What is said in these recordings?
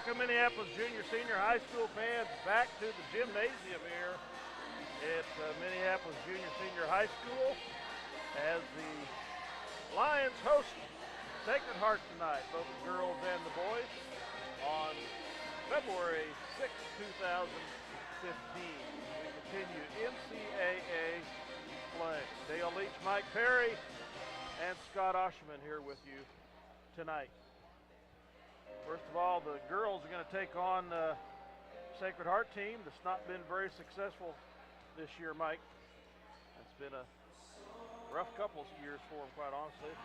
Welcome Minneapolis Junior Senior High School fans back to the gymnasium here at Minneapolis Junior Senior High School as the Lions host Sacred Heart tonight, both the girls and the boys, on February 6, 2015. We continue NCAA play. Dale Leach, Mike Perry, and Scott Osherman here with you tonight. First of all, the girls are going to take on the Sacred Heart team that's not been very successful this year, Mike. It's been a rough couple of years for them, quite honestly.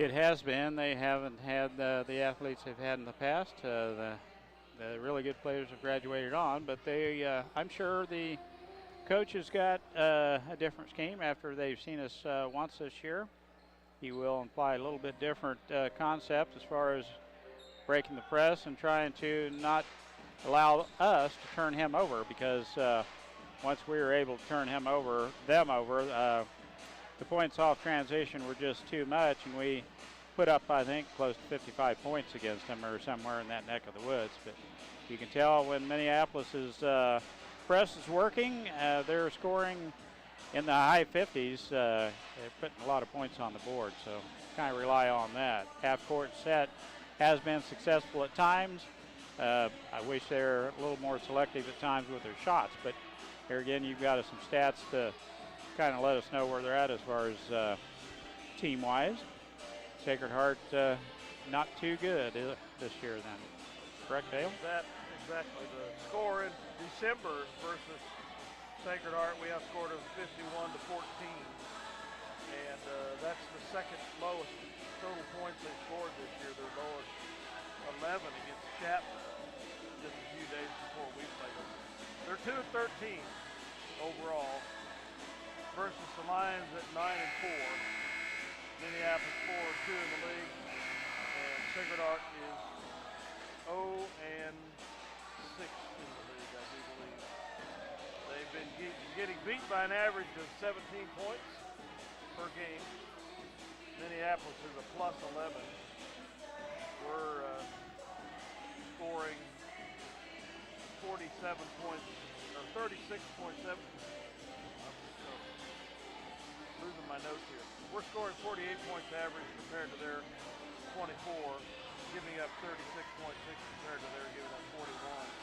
It has been. They haven't had the athletes they've had in the past. The really good players have graduated on, but they, I'm sure the coach has got a different scheme after they've seen us once this year. He will imply a little bit different concept as far as breaking the press and trying to not allow us to turn him over, because once we were able to turn them over, the points off transition were just too much, and we put up, I think, close to 55 points against them or somewhere in that neck of the woods. But you can tell when Minneapolis's press is working, they're scoring in the high 50s. They're putting a lot of points on the board, so kind of rely on that. Half-court set has been successful at times. I wish they were a little more selective at times with their shots, but here again, you've got some stats to kind of let us know where they're at as far as team-wise. Sacred Heart not too good this year then. Correct, Dale? That exactly. The score in December versus Sacred Heart, we outscored them 51-14. And that's the second lowest total points they scored this year. Their lowest 11 against Chapman just a few days before we played them. They're 2-13 overall versus the Lions at 9-4. Minneapolis 4-2 in the league, and Sacred Heart is 0-6 in the league, I do believe. They've been getting beat by an average of 17 points per game. Minneapolis is a plus 11. We're scoring 47 points, or 36.7. Losing my notes here. We're scoring 48 points average compared to their 24, giving up 36.6 compared to their giving up 41.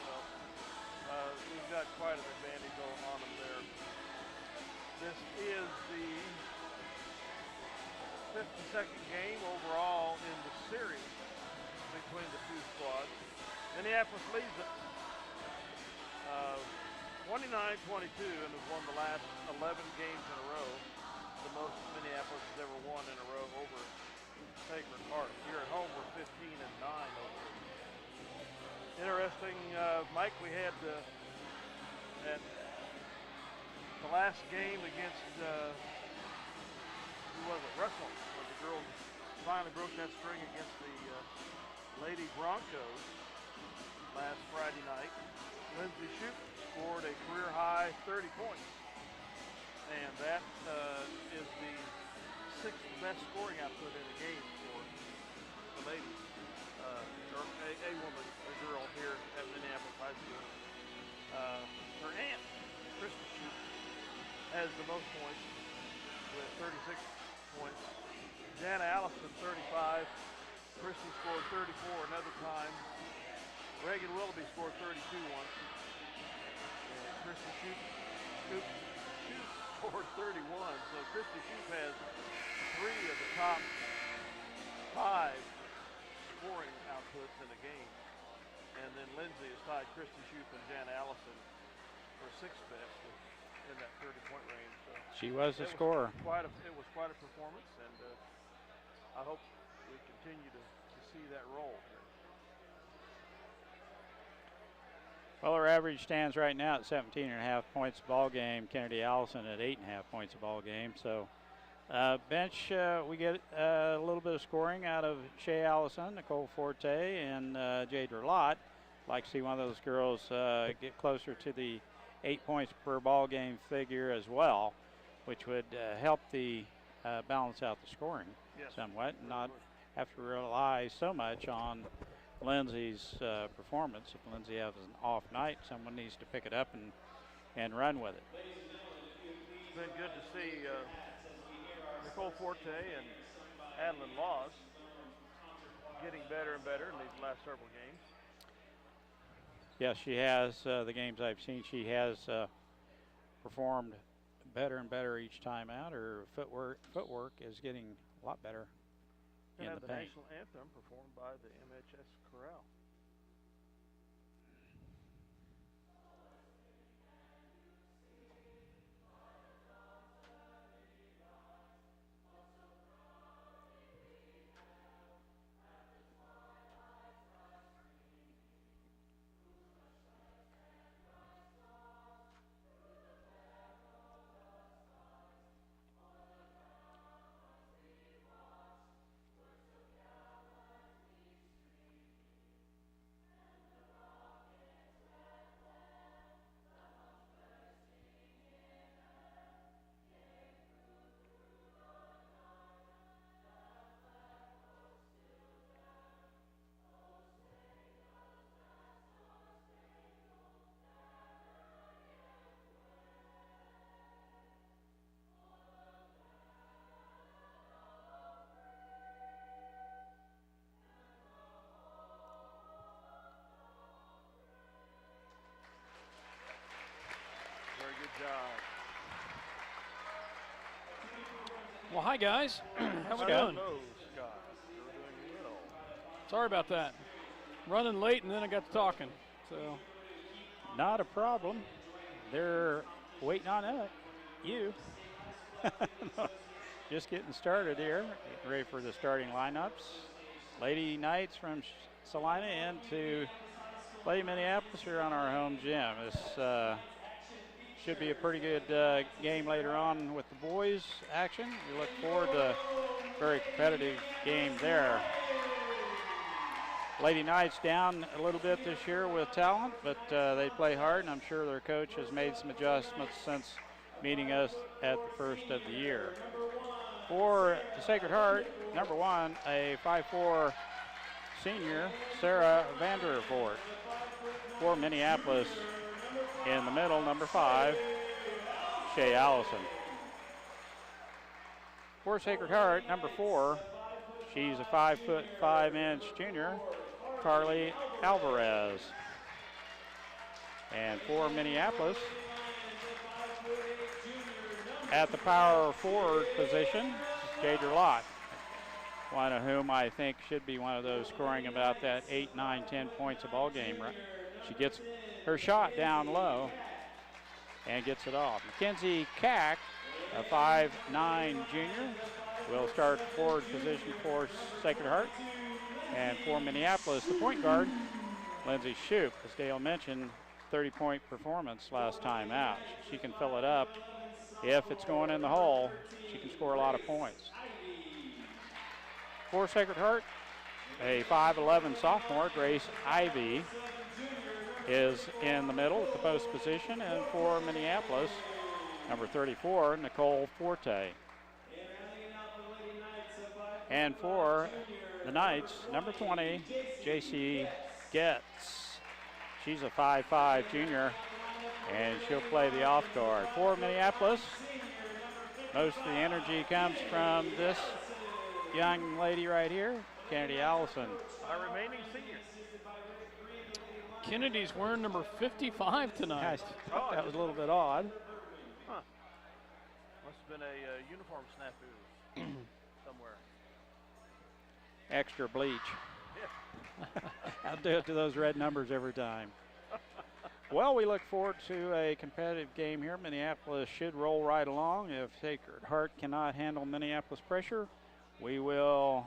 So we've got quite an advantage on them there. This is the 52nd game overall in the series between the two squads. Minneapolis leads it 29-22 and has won the last 11 games in a row. The most Minneapolis has ever won in a row over Sacred Heart. Here at home, we're 15-9 over. Interesting, Mike, we had at the last game against, who was it, Russell, where the girls finally broke that string against the Lady Broncos last Friday night. Lindsay Shoup scored a career-high 30 points. And that is the sixth best scoring output in a game for the ladies, or a woman, a girl here at Minneapolis High School. Her aunt, Krista Shoup, has the most points with 36 points. Jana Allison, 35. Krista scored 34 another time. Reagan Willoughby scored 32 once. And Krista Shoup scored 31, so Krista Shoup has 3 of the top 5 scoring outputs in a game. And then Lindsay has tied Krista Shoup and Jan Allison for 6th best in that 30-point range. So she was a scorer. It was quite a performance, and I hope we continue to see that roll here. Well, our average stands right now at 17.5 points a ball game. Kennedy Allison at 8.5 points a ball game. So bench, we get a little bit of scoring out of Shea Allison, Nicole Forte, and Jadra Lott. Like to see one of those girls get closer to the 8 points per ball game figure as well, which would help the balance out the scoring somewhat, and not have to rely so much on Lindsay's performance. If Lindsay has an off night, someone needs to pick it up and run with it. It's been good to see Nicole Forte and Adeline Laws getting better and better in these last several games. Yes, she has. The games I've seen, she has performed better and better each time out. Her footwork is getting a lot better in the paint. National anthem performed by the MHS Chorale. Very good job. Well, hi guys. How we doing? Hello, Scott. You're doing well. Sorry about that. Running late and then I got to talking. So Not a problem. They're waiting on you. Just getting started here. Getting ready for the starting lineups. Lady Knights from Salina into Lady Minneapolis here on our home gym. This should be a pretty good game later on with the boys action. We look forward to a very competitive game there. Lady Knights down a little bit this year with talent, but they play hard, and I'm sure their coach has made some adjustments since meeting us at the first of the year. For the Sacred Heart, number 1, a 5'4" senior, Sarah Vandervoort. For Minneapolis, in the middle, number 5, Shay Allison. For Sacred Heart, number 4, she's a 5'5" junior, Carly Alvarez. And for Minneapolis, at the power forward position, Jadra Lott, one of whom I think should be one of those scoring about that 8, 9, 10 points a ball game. She gets her shot down low and gets it off. Mackenzie Cack, a 5'9" junior, will start forward position for Sacred Heart. And for Minneapolis, the point guard, Lindsay Shoup, as Dale mentioned, 30-point performance last time out. She can fill it up. If it's going in the hole, she can score a lot of points. For Sacred Heart, a 5'11" sophomore, Grace Ivy, is in the middle at the post position. And for Minneapolis, number 34, Nicole Forte. And for the Knights, number 20, JC Getz. She's a 5'5" junior, and she'll play the off guard. For Minneapolis, most of the energy comes from this young lady right here, Kennedy Allison. Our remaining senior. Kennedy's wearing number 55 tonight. That was a little bit odd. Huh. Must have been a uniform snafu somewhere. Extra bleach. Yeah. I'll do it to those red numbers every time. Well, we look forward to a competitive game here. Minneapolis should roll right along. If Sacred Heart cannot handle Minneapolis pressure, we will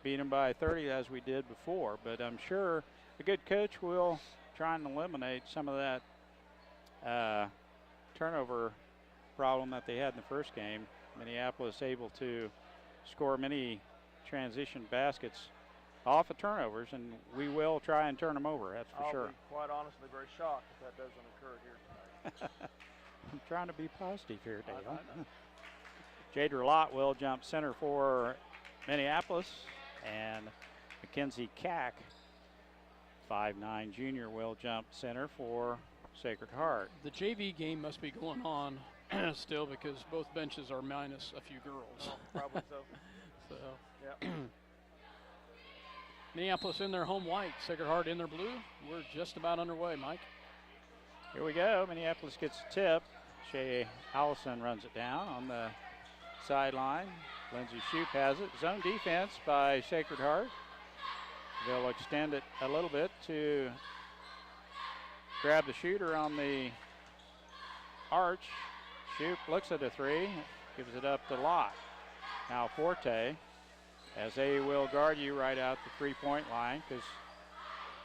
beat them by 30 as we did before. But I'm sure a good coach will try and eliminate some of that turnover problem that they had in the first game. Minneapolis able to score many transition baskets off of turnovers, and we will try and turn them over, that's for sure. I'll be quite honestly very shocked if that doesn't occur here tonight. I'm trying to be positive here, Dale. Jadra Lott will jump center for Minneapolis, and Mackenzie Cack 5'9" junior will jump center for Sacred Heart. The JV game must be going on still because both benches are minus a few girls. Oh, probably so. So, Yep. Minneapolis in their home white, Sacred Heart in their blue. We're just about underway, Mike. Here we go. Minneapolis gets a tip. Shea Allison runs it down on the sideline. Lindsay Shoup has it. Zone defense by Sacred Heart. They'll extend it a little bit to grab the shooter on the arch. Shoup looks at a three, gives it up to Lott. Now Forte, as they will guard you right out the three-point line, because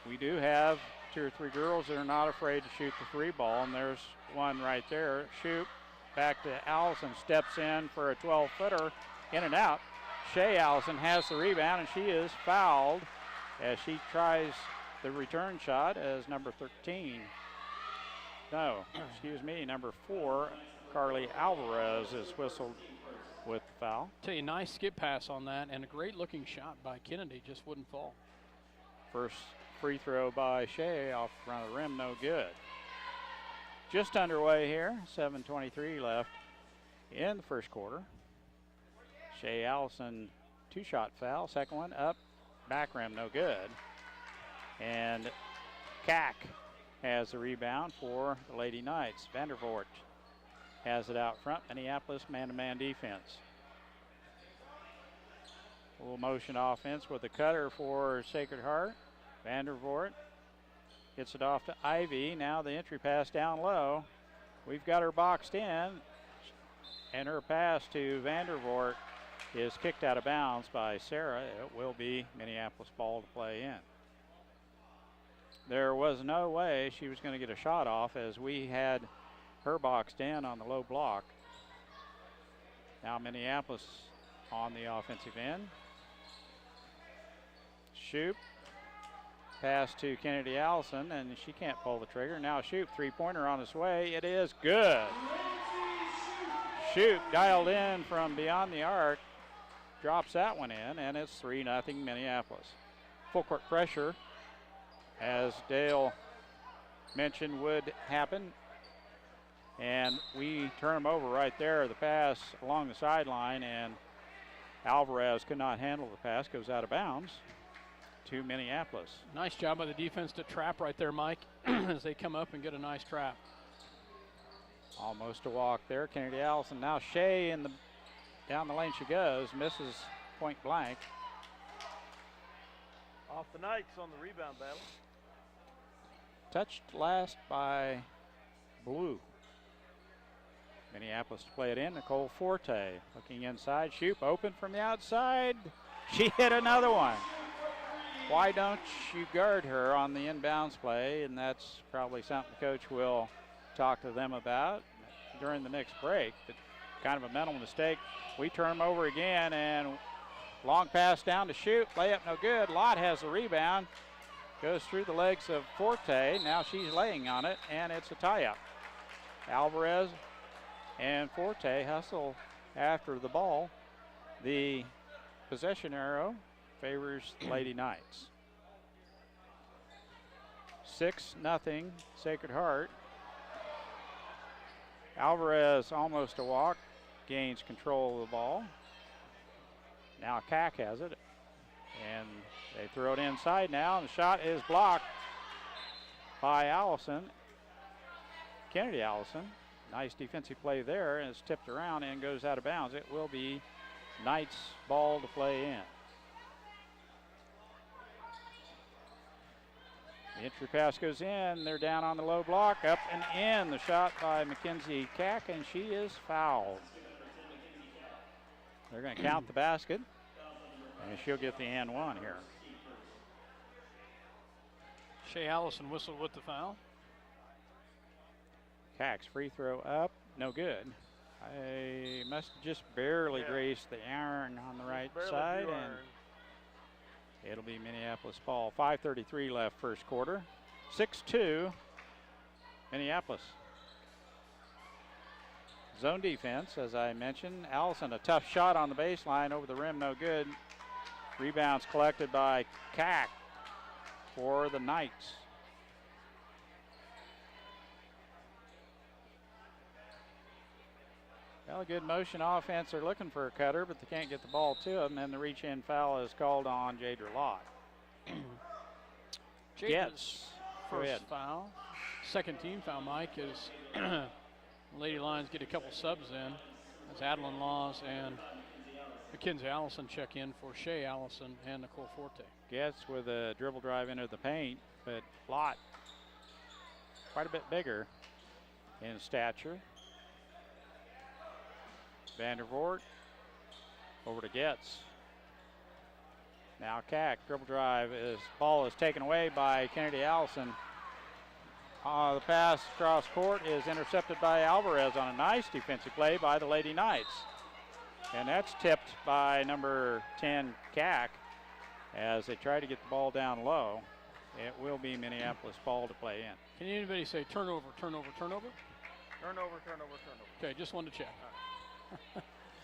we do have 2 or 3 girls that are not afraid to shoot the three ball, and there's one right there. Shoup back to Allison, steps in for a 12-footer, in and out. Shea Allison has the rebound, and she is fouled as she tries the return shot as number 13. No, excuse me, number 4, Carly Alvarez is whistled with the foul. Tell you, nice skip pass on that, and a great-looking shot by Kennedy, just wouldn't fall. First free throw by Shea off front of the rim, no good. Just underway here, 7:23 left in the first quarter. Shea Allison, 2-shot foul, second one up, back rim, no good. And Cack has the rebound for the Lady Knights. Vandervoort has it out front. Minneapolis man-to-man defense. Full motion offense with the cutter for Sacred Heart. Vandervoort gets it off to Ivy. Now the entry pass down low. We've got her boxed in, and her pass to Vandervoort is kicked out of bounds by Sarah. It will be Minneapolis ball to play in. There was no way she was going to get a shot off as we had her boxed in on the low block. Now Minneapolis on the offensive end. Shoup, pass to Kennedy Allison, and she can't pull the trigger. Now Shoup, three-pointer on its way. It is good. Shoup dialed in from beyond the arc, drops that one in, and it's 3-0 Minneapolis. Full court pressure, as Dale mentioned would happen. And we turn them over right there. The pass along the sideline, and Alvarez could not handle the pass, goes out of bounds to Minneapolis. Nice job by the defense to trap right there, Mike, as they come up and get a nice trap. Almost a walk there. Kennedy Allison. Now Shea in the down the lane she goes, misses point blank. Off the Knights on the rebound battle. Touched last by Blue. Minneapolis to play it in. Nicole Forte looking inside. Shoup open from the outside. She hit another one. Why don't you guard her on the inbounds play? And that's probably something Coach will talk to them about during the next break. But kind of a mental mistake. We turn them over again, and long pass down to Shoup. Layup no good. Lott has the rebound. Goes through the legs of Forte. Now she's laying on it, and it's a tie-up. Alvarez and Forte hustle after the ball. The possession arrow favors the Lady Knights. 6-0 Sacred Heart. Alvarez almost a walk, gains control of the ball. Now Cack has it, and they throw it inside now, and the shot is blocked by Allison. Kennedy Allison. Nice defensive play there, and it's tipped around and goes out of bounds. It will be Knights ball to play in. The entry pass goes in. They're down on the low block, up and in. The shot by Mackenzie Cack, and she is fouled. They're going to count the basket, and she'll get the and one here. Shea Allison whistled with the foul. Cack's free throw up, no good. I must have just barely grazed the iron on the right side, and it'll be Minneapolis ball. 5:33 left first quarter. 6-2 Minneapolis. Zone defense, as I mentioned. Allison, a tough shot on the baseline, over the rim, no good. Rebounds collected by Cack. for the Knights. Well, a good motion offense. They're looking for a cutter, but they can't get the ball to him, and the reach-in foul is called on Jader Lott. Jader's first foul. Second team foul, Mike, is Lady Lions get a couple subs in as Adeline Laws and Mackenzie Allison check in for Shea Allison and Nicole Forte. Getz with a dribble drive into the paint, but Lott quite a bit bigger in stature. Vandervoort over to Getz. Now Cack, dribble drive, ball is taken away by Kennedy Allison. The pass across court is intercepted by Alvarez on a nice defensive play by the Lady Knights. And that's tipped by number 10, Cack, as they try to get the ball down low. It will be Minneapolis ball to play in. Can anybody say turnover, turnover, turnover? Turnover, turnover, turnover. Okay, just wanted to check.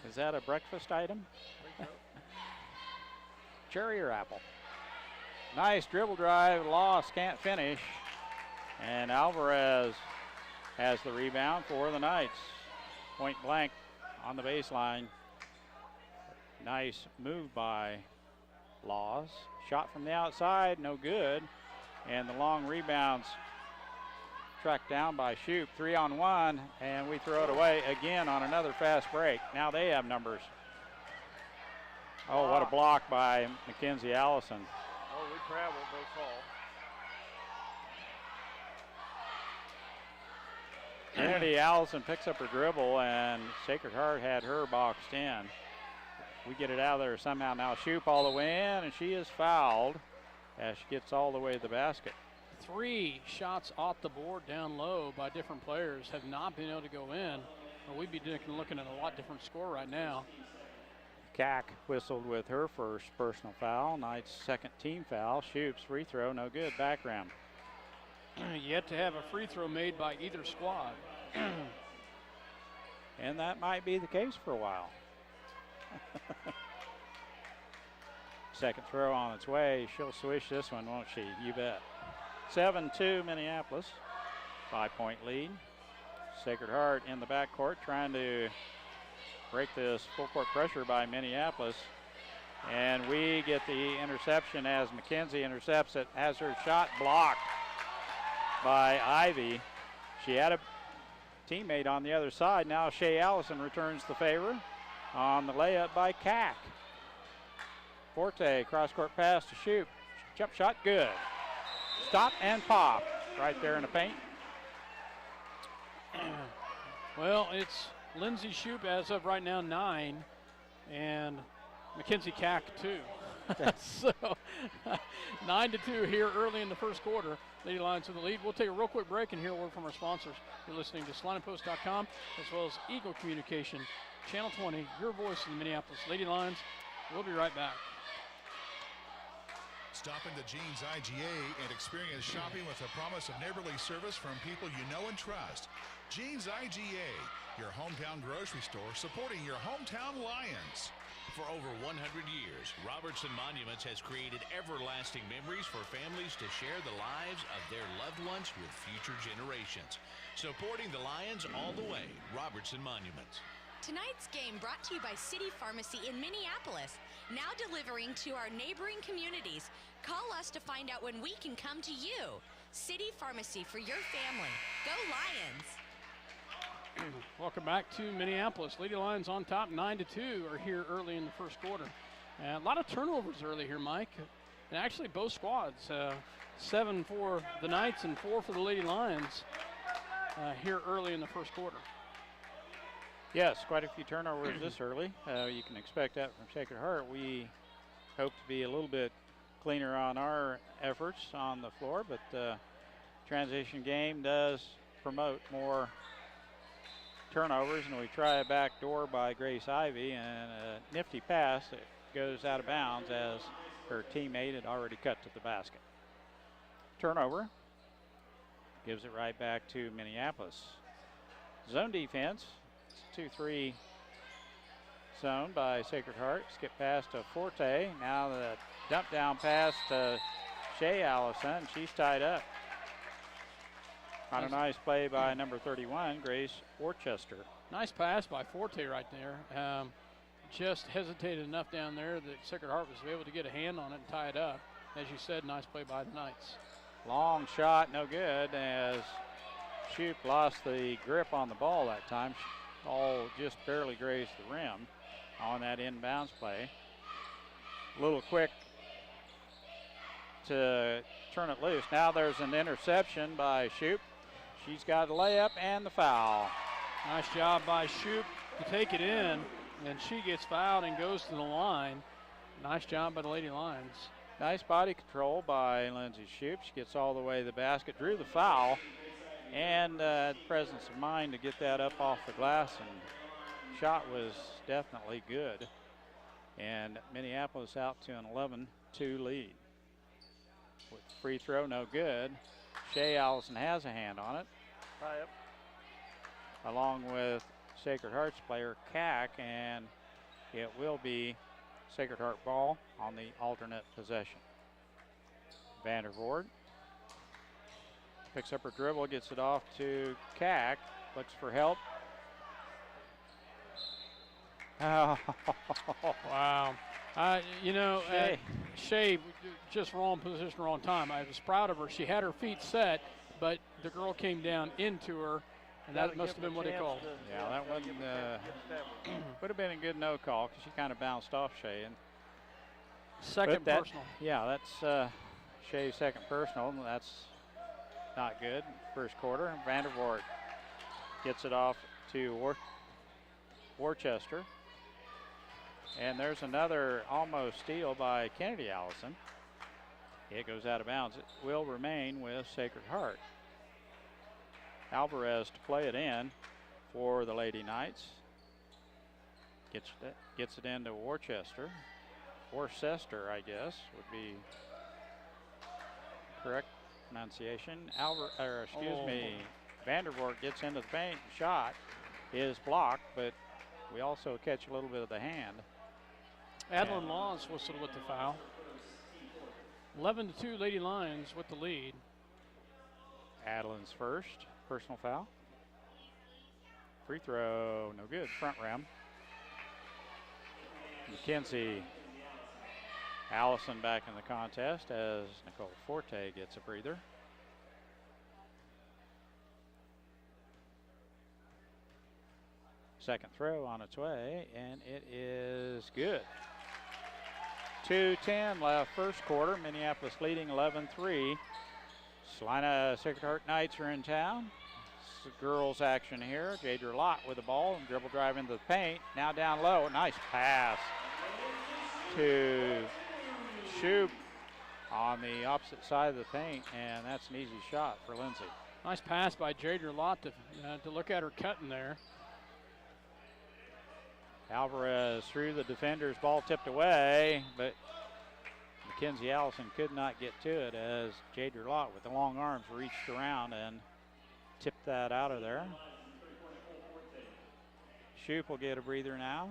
Is that a breakfast item? I think so. Cherry or apple? Nice dribble drive, lost, can't finish. And Alvarez has the rebound for the Knights. Point blank on the baseline. Nice move by Laws. Shot from the outside, no good. And the long rebounds tracked down by Shoup. 3-on-1, and we throw it away again on another fast break. Now they have numbers. Oh, what a block by Mackenzie Allison. Oh, we traveled, no call. Kennedy Allison picks up her dribble, and Sacred Heart had her boxed in. We get it out of there somehow. Now Shoup all the way in, and she is fouled as she gets all the way to the basket. 3 shots off the board down low by different players have not been able to go in. Well, we'd be looking at a lot different score right now. Cack whistled with her first personal foul. Knight's second team foul. Shoup's free throw, no good. Background. Yet to have a free throw made by either squad. And that might be the case for a while. Second throw on its way. She'll swish this one, won't she? You bet. 7-2 Minneapolis. 5-point lead. Sacred Heart in the backcourt trying to break this full court pressure by Minneapolis. And we get the interception as McKenzie intercepts it, has her shot blocked by Ivy. She had a teammate on the other side. Now Shea Allison returns the favor on the layup by Cack. Forte, cross-court pass to Shoup. Jump shot, good. Stop and pop right there in the paint. Well, it's Lindsay Shoup as of right now 9, and Mackenzie Cack 2. So 9-2 here early in the first quarter. Lady Lions in the lead. We'll take a real quick break and hear a word from our sponsors. You're listening to SalinaPost.com as well as Eagle Communication, Channel 20, your voice in the Minneapolis Lady Lions. We'll be right back. Stop into Jeans IGA and experience shopping with a promise of neighborly service from people you know and trust. Jeans IGA, your hometown grocery store supporting your hometown Lions. For over 100 years, Robertson Monuments has created everlasting memories for families to share the lives of their loved ones with future generations. Supporting the Lions all the way, Robertson Monuments. Tonight's game brought to you by City Pharmacy in Minneapolis, now delivering to our neighboring communities. Call us to find out when we can come to you. City Pharmacy for your family. Go Lions! Welcome back to Minneapolis. Lady Lions on top, 9-2 are here early in the first quarter. A lot of turnovers early here, Mike. And actually both squads, 7 for the Knights and 4 for the Lady Lions here early in the first quarter. Yes, quite a few turnovers this early. You can expect that from Sacred Heart. We hope to be a little bit cleaner on our efforts on the floor, but the transition game does promote more turnovers, and we try a back door by Grace Ivy, and a nifty pass that goes out of bounds as her teammate had already cut to the basket. Turnover gives it right back to Minneapolis. Zone defense, 2-3 zone by Sacred Heart. Skip pass to Forte. Now the dump down pass to Shea Allison. She's tied up. On a nice play by number 31, Grace Worcester. Nice pass by Forte right there. Just hesitated enough down there that Sacred Heart was able to get a hand on it and tie it up. As you said, nice play by the Knights. Long shot, no good, as Shoup lost the grip on the ball that time. Ball just barely grazed the rim on that inbounds play. A little quick to turn it loose. Now there's an interception by Shoup. She's got a layup and the foul. Nice job by Shoup to take it in, and she gets fouled and goes to the line. Nice job by the Lady Lions. Nice body control by Lindsay Shoup. She gets all the way to the basket, drew the foul, and presence of mind to get that up off the glass, and shot was definitely good. And Minneapolis out to an 11-2 lead. With free throw, no good. Shea Allison has a hand on it. Tie up. Along with Sacred Heart's player, Cack, and it will be Sacred Heart ball on the alternate possession. Vandervoort picks up her dribble, gets it off to Cack, looks for help. Oh. Wow. Shea just wrong position, wrong time. I was proud of her. She had her feet set, but the girl came down into her, and that must have been what he called. Yeah, that wasn't, would have been a good no call because she kind of bounced off Shea. And second personal. Yeah, that's Shea's second personal, and that's not good. First quarter, Vandervoort gets it off to Worcester. And there's another almost steal by Kennedy Allison. It goes out of bounds. It will remain with Sacred Heart. Alvarez to play it in for the Lady Knights. Gets it into Worcester. Worcester, I guess, would be correct pronunciation. Vandervoort gets into the paint. Shot is blocked, but we also catch a little bit of the hand. Adeline Laws whistled with the foul. 11-2 Lady Lions with the lead. Adeline's first personal foul. Free throw, no good, front rim. Mackenzie Allison back in the contest as Nicole Forte gets a breather. Second throw on its way, and it is good. 2:10 left first quarter. Minneapolis leading 11-3. Salina Sacred Heart Knights are in town. It's girls action here. Jadra Lott with the ball and dribble drive into the paint. Now down low. Nice pass to Shoup on the opposite side of the paint, and that's an easy shot for Lindsay. Nice pass by Jadra Lott to look at her cutting there. Alvarez through the defenders, ball tipped away, but Mackenzie Allison could not get to it as Jadra Lott with the long arms reached around and tipped that out of there. Shoup will get a breather now.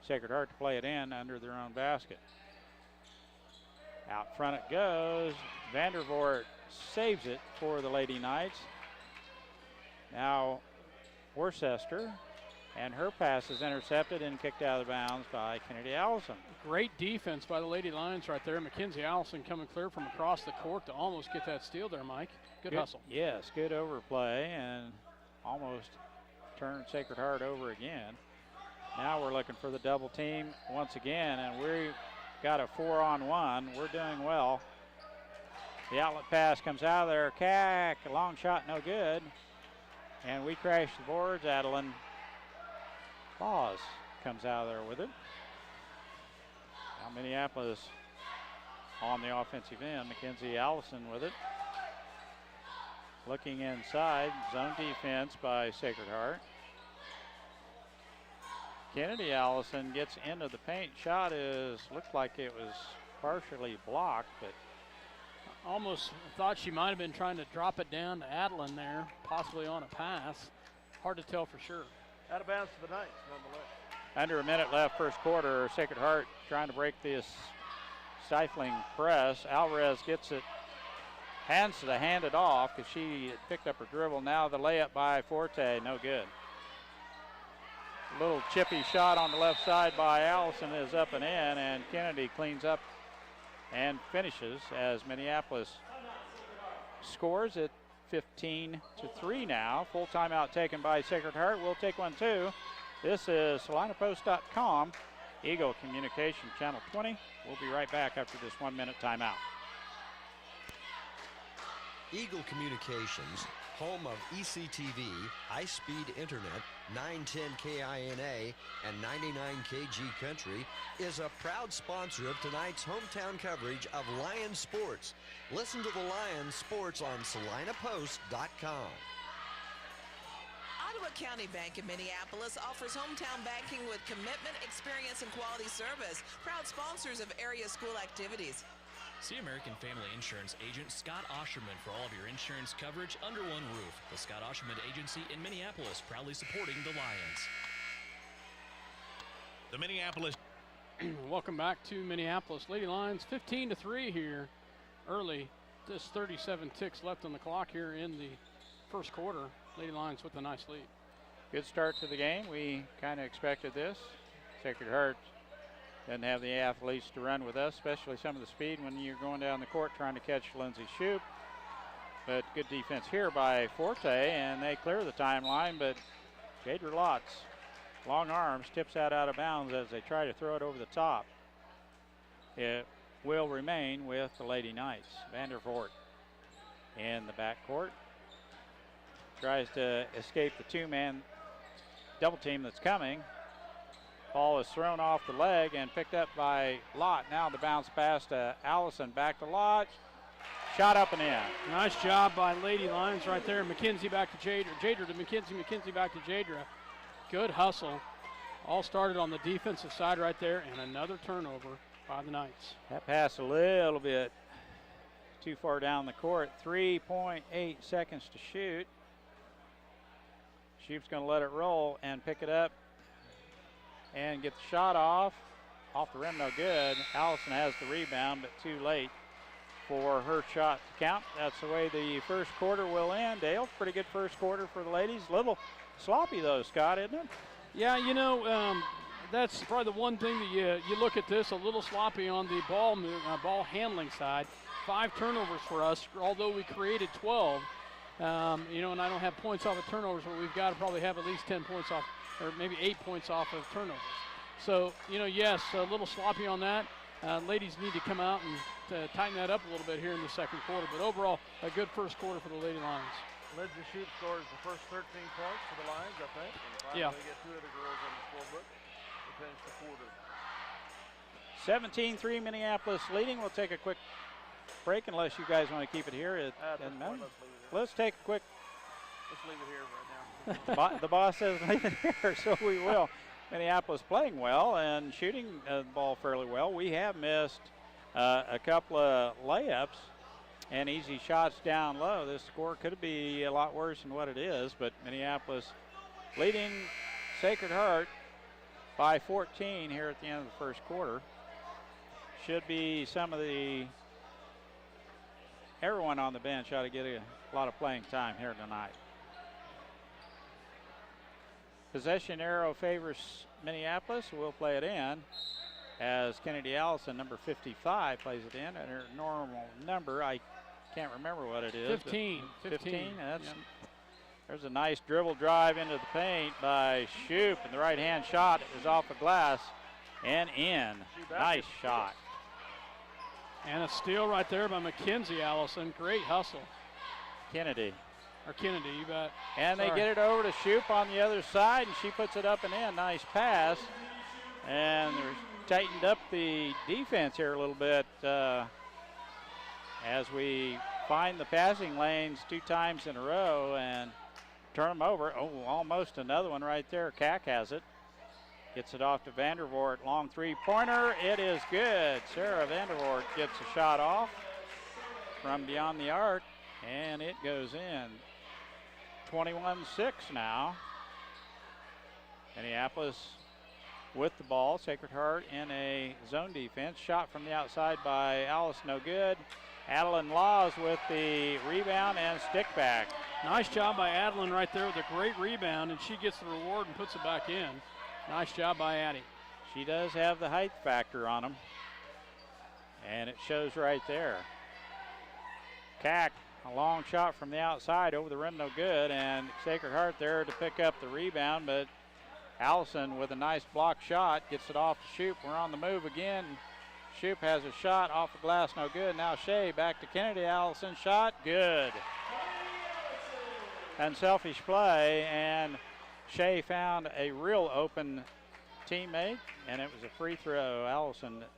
Sacred Heart to play it in under their own basket. Out front it goes. Vandervoort saves it for the Lady Knights. Now Worcester, and her pass is intercepted and kicked out of bounds by Kennedy Allison. Great defense by the Lady Lions right there. Mackenzie Allison coming clear from across the court to almost get that steal there, Mike. Good hustle. Yes, good overplay and almost turned Sacred Heart over again. Now we're looking for the double team once again, and we've got a 4-on-1. We're doing well. The outlet pass comes out of there. Cack, a long shot, no good. And we crash the boards. Adeline Laws comes out of there with it. Now Minneapolis on the offensive end. Mackenzie Allison with it. Looking inside. Zone defense by Sacred Heart. Kennedy Allison gets into the paint. Shot looked like it was partially blocked, but almost thought she might have been trying to drop it down to Adeline there, possibly on a pass. Hard to tell for sure. Out of bounds to the Knights, nonetheless. Under a minute left first quarter. Sacred Heart trying to break this stifling press. Alvarez gets it, hand it off because she picked up her dribble. Now the layup by Forte, no good. A little chippy shot on the left side by Allison is up and in, and Kennedy cleans up and finishes as Minneapolis scores at 15-3 now. Full timeout taken by Sacred Heart. We'll take one too. This is SalinaPost.com, Eagle Communication Channel 20. We'll be right back after this 1 minute timeout. Eagle Communications, home of ECTV, high-speed internet, 910 KINA, and 99 KG Country, is a proud sponsor of tonight's hometown coverage of Lions sports. Listen to the Lions sports on SalinaPost.com. Ottawa County Bank in Minneapolis offers hometown banking with commitment, experience, and quality service. Proud sponsors of area school activities. See American Family Insurance agent Scott Osherman for all of your insurance coverage under one roof. The Scott Osherman Agency in Minneapolis, proudly supporting the Lions. The Minneapolis. Welcome back to Minneapolis. Lady Lions 15-3 here early. Just 37 ticks left on the clock here in the first quarter. Lady Lions with a nice lead. Good start to the game. We kind of expected this. Sacred Heart doesn't have the athletes to run with us, especially some of the speed when you're going down the court trying to catch Lindsay Shoup. But good defense here by Forte, and they clear the timeline, but Jadra Lotz, long arms, tips that out of bounds as they try to throw it over the top. It will remain with the Lady Knights. Vandervoort in the backcourt. Tries to escape the two-man double team that's coming. Ball is thrown off the leg and picked up by Lott. Now the bounce pass to Allison, back to Lott. Shot up and in. Nice job by Lady Lions right there. McKenzie back to Jadra. Jadra to McKenzie. McKenzie back to Jadra. Good hustle. All started on the defensive side right there, and another turnover by the Knights. That pass a little bit too far down the court. 3.8 seconds to shoot. Shoup's going to let it roll and pick it up and get the shot off the rim, no good. Allison has the rebound, but too late for her shot to count. That's the way the first quarter will end. Dale, pretty good first quarter for the ladies. A little sloppy though, Scott, isn't it? Yeah, you know, that's probably the one thing that you look at this, a little sloppy on the ball handling side. 5 turnovers for us, although we created 12. You know, and I don't have points off of turnovers, but we've got to probably have at least 10 points off, or maybe 8 points off of turnovers. So, you know, yes, a little sloppy on that. Ladies need to come out and tighten that up a little bit here in the second quarter. But overall, a good first quarter for the Lady Lions. Lindsay Shoup scores the first 13 points for the Lions, I think. And finally Yeah. they get 2 of the girls on the scorebook to finish the quarter. 17-3 Minneapolis leading. We'll take a quick break unless you guys want to keep it here. It At this doesn't point, matter. let's leave it here. Let's take a quick. Let's leave it here right now. The boss says leave it here, so we will. Minneapolis playing well and shooting the ball fairly well. We have missed a couple of layups and easy shots down low. This score could be a lot worse than what it is, but Minneapolis leading Sacred Heart by 14 here at the end of the first quarter. Should be some of everyone on the bench ought to get a lot of playing time here tonight. Possession arrow favors Minneapolis. We'll play it in as Kennedy Allison, number 55, plays it in at her normal number. I can't remember what it is. 15. 15. That's, Yep. There's a nice dribble drive into the paint by Shoup, and the right-hand shot is off the glass and in. Nice shot. And a steal right there by Mackenzie Allison. Great hustle. Kennedy. Or Kennedy, you bet. And Sorry. they get it over to Shoup on the other side, and she puts it up and in. Nice pass. And they're tightened up the defense here a little bit as we find the passing lanes 2 times in a row and turn them over. Oh, almost another one right there. Cack has it. Gets it off to Vandervoort. Long 3-pointer. It is good. Sarah Vandervoort gets a shot off from beyond the arc, and it goes in. 21-6 now. Minneapolis with the ball. Sacred Heart in a zone defense. Shot from the outside by Alice, no good. Adeline Laws with the rebound and stick back. Nice job by Adeline right there with a great rebound, and she gets the reward and puts it back in. Nice job by Addie. She does have the height factor on them, and it shows right there. Cack, a long shot from the outside over the rim, no good, and Sacred Heart there to pick up the rebound, but Allison with a nice block shot gets it off to Shoup. We're on the move again. Shoup has a shot off the glass, no good. Now Shea back to Kennedy. Allison shot, good. Unselfish play, and Shea found a real open teammate, and it was a free throw.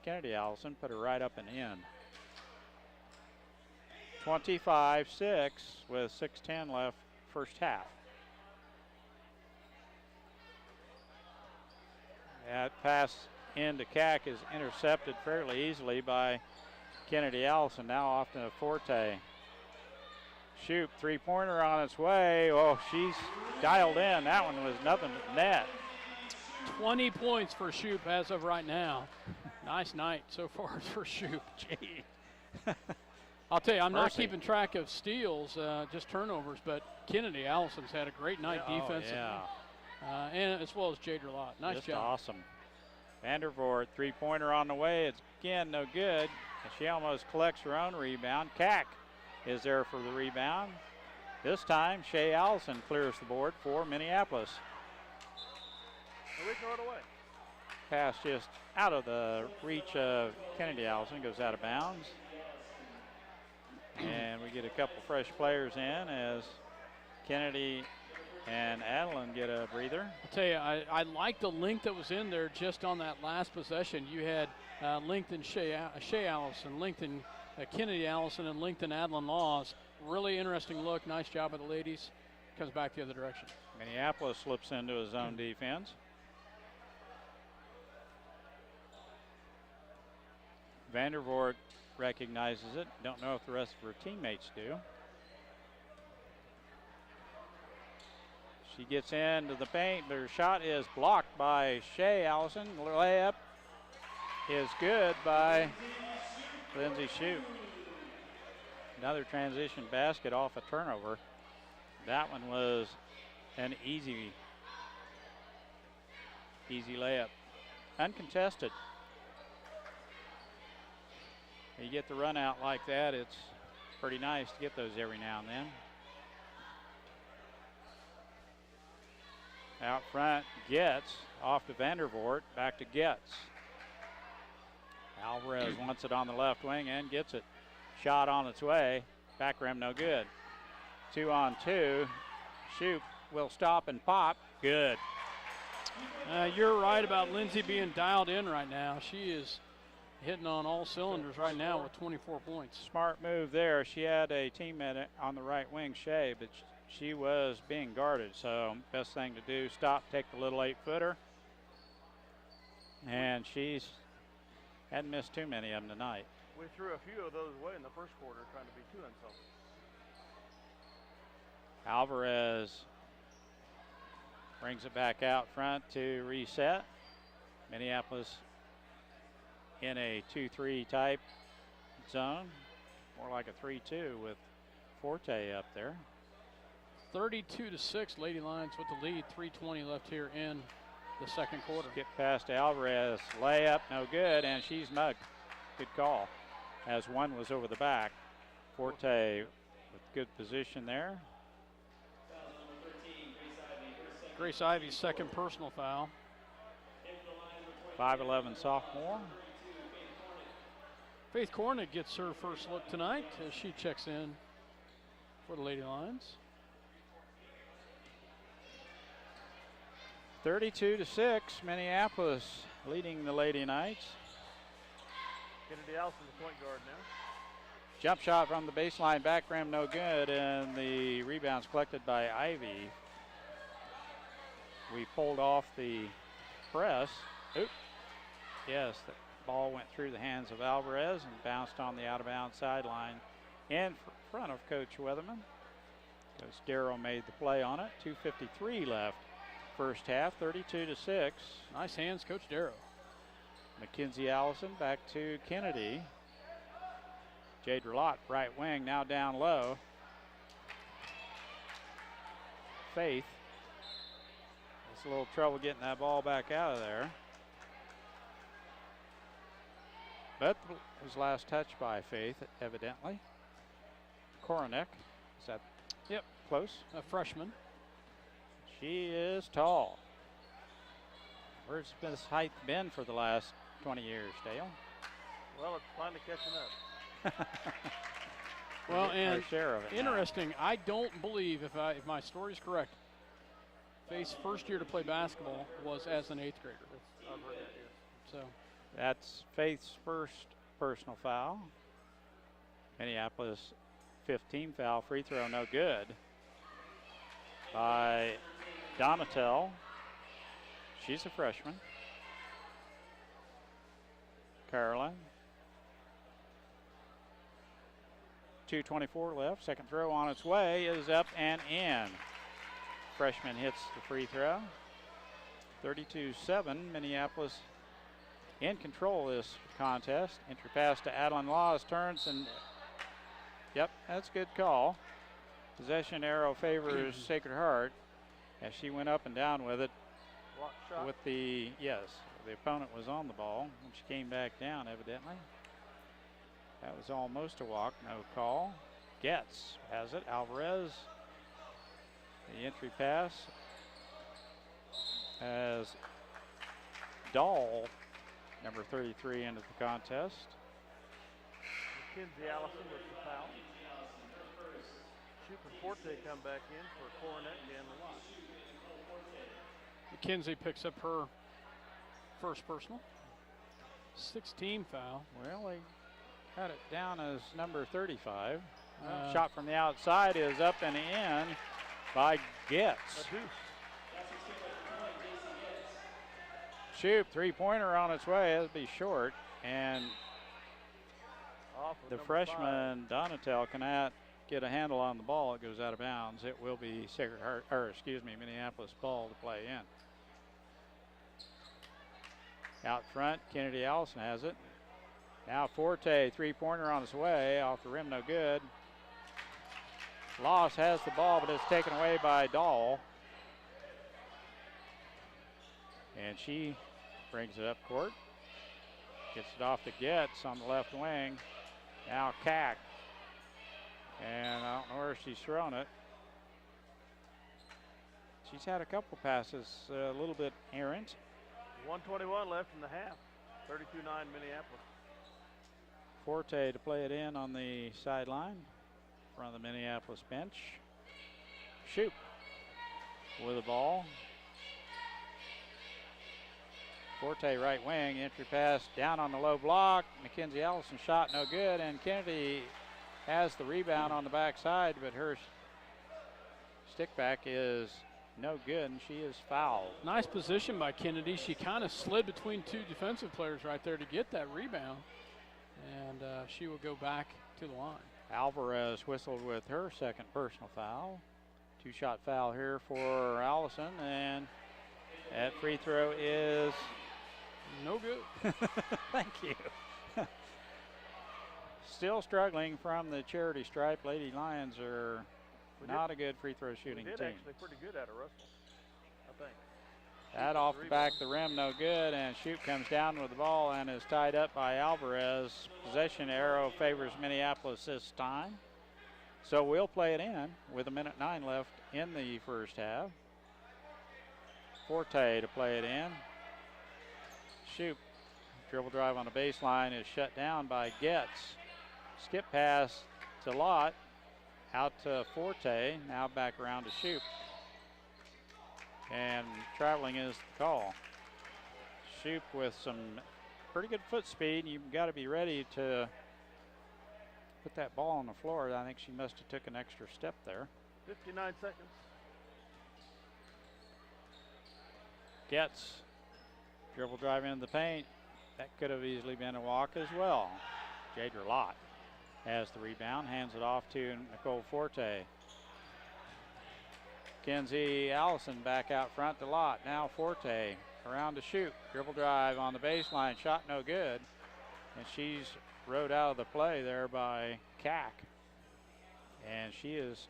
Kennedy Allison put her right up and in. 25-6 with 6:10 left first half. That pass into Cack is intercepted fairly easily by Kennedy Allison. Now off to Forte. Shoup, three-pointer on its way. Oh, she's dialed in. That one was nothing but net. 20 points for Shoup as of right now. Nice night so far for Shoup. Gee. I'll tell you, I'm not keeping track of steals, just turnovers, but Kennedy Allison's had a great night defensively. And as well as Jade Ralot. Nice just job. Awesome. Vandervoort, three-pointer on the way. It's again no good. And she almost collects her own rebound. Cack is there for the rebound. This time, Shea Allison clears the board for Minneapolis. And we throw it away. Pass just out of the reach of Kennedy Allison, goes out of bounds. And we get a couple fresh players in as Kennedy and Adeline get a breather. I'll tell you, I like the length that was in there just on that last possession. You had length in Shea Allison, length in Kennedy Allison, and length in Adeline Laws. Really interesting look. Nice job of the ladies. Comes back the other direction. Minneapolis slips into a zone defense. Vandervoort recognizes it. Don't know if the rest of her teammates do. She gets into the paint, but her shot is blocked by Shea Allison. Layup is good by Lindsay Shoup. Another transition basket off a turnover. That one was an easy layup. Uncontested. You get the run out like that, it's pretty nice to get those every now and then. Out front, Getz off to Vandervoort, back to Getz. Alvarez wants it on the left wing and gets it. Shot on its way, back rim no good. 2-on-2, Shoup will stop and pop, good. You're right about Lindsay being dialed in right now. She is hitting on all cylinders right now with 24 points. Smart move there. She had a teammate on the right wing, Shea, but she was being guarded, so best thing to do, stop, take the little 8-footer. And she's hadn't missed too many of them tonight. We threw a few of those away in the first quarter, trying to be too unselfish. Alvarez brings it back out front to reset. Minneapolis in a 2-3 type zone, more like a 3-2 with Forte up there. 32-6, Lady Lions with the lead. 3:20 left here in the second quarter. Get past Alvarez, layup, no good, and she's mugged. Good call, as one was over the back. Forte with good position there. Grace Ivy's second personal foul. 5'11" sophomore. Faith Cornick gets her first look tonight as she checks in for the Lady Lions. 32-6, Minneapolis leading the Lady Knights. Kennedy Allison, the point guard now. Jump shot from the baseline, back rim, no good, and the rebound's collected by Ivy. We pulled off the press. Oop. Yes, the ball went through the hands of Alvarez and bounced on the out-of-bounds sideline in front of Coach Weatherman. Coach Darrow made the play on it. 2:53 left, first half, 32-6. Nice hands, Coach Darrow. Mackenzie Allison back to Kennedy. Jade Ralott, right wing, now down low. Faith. It's a little trouble getting that ball back out of there. But his last touch by Faith, evidently. Koronek, is that close? A freshman. She is tall. Where's this height been for the last 20 years, Dale? Well, it's finally catching up. Well, and share of it interesting, I don't believe, if my story is correct, Faith's first year to play basketball was as an 8th grader. I've heard that, yes. So that's Faith's first personal foul. Minneapolis 15 foul, free throw no good by Donatel. She's a freshman. Caroline. 2:24 left. Second throw on its way is up and in. Freshman hits the free throw. 32-7. Minneapolis in control of this contest. Entry pass to Adeline Laws, turns and yep, that's a good call. Possession arrow favors Sacred Heart as she went up and down with it. Block shot. With the opponent was on the ball when she came back down, evidently. That was almost a walk, no call. Getz has it. Alvarez, the entry pass as Dahl, number 33, into the contest. Mackenzie Allison with the foul. Shoop and Forte come back in for Coronet and Lott. Mackenzie picks up her first personal. 16 foul. Well, they got it down as number 35. Shot from the outside is up and in by Getz. Shoop, three-pointer on its way. It'll be short. And the freshman, Donatel, cannot get a handle on the ball. It goes out of bounds. It will be Minneapolis ball to play in. Out front, Kennedy Allison has it. Now Forte, three-pointer on its way, off the rim, no good. Loss has the ball, but it's taken away by Dahl. And she brings it up court. Gets it off to Getz on the left wing. Now Cack. And I don't know where she's thrown it. She's had a couple passes, a little bit errant. 1:21 left in the half. 32-9 Minneapolis. Forte to play it in on the sideline from the Minneapolis bench. Shoop with the ball. Forte right wing, entry pass down on the low block. Mackenzie Allison shot no good, and Kennedy has the rebound on the backside, but her stick back is no good, and she is fouled. Nice position by Kennedy. She kind of slid between two defensive players right there to get that rebound, and she will go back to the line. Alvarez whistled with her second personal foul. Two-shot foul here for Allison, and that free throw is no good. Thank you. Still struggling from the charity stripe. Lady Lions are not a good free throw shooting team. Actually pretty good at it, Russell, I think. That off the back of the rim, no good, and Shoop comes down with the ball and is tied up by Alvarez. Possession arrow favors Minneapolis this time. So we'll play it in with 1:09 left in the first half. Forte to play it in. Shoop, dribble drive on the baseline is shut down by Getz. Skip pass to Lott, out to Forte, now back around to Shoop. And traveling is the call. Shoop with some pretty good foot speed. You've got to be ready to put that ball on the floor. I think she must have took an extra step there. 59 seconds. Getz, dribble drive into the paint. That could have easily been a walk as well. Jade Ralott has the rebound, hands it off to Nicole Forte. Mackenzie Allison back out front to Lott. Now Forte around to shoot. Dribble drive on the baseline. Shot no good. And she's rode out of the play there by Cack. And she is,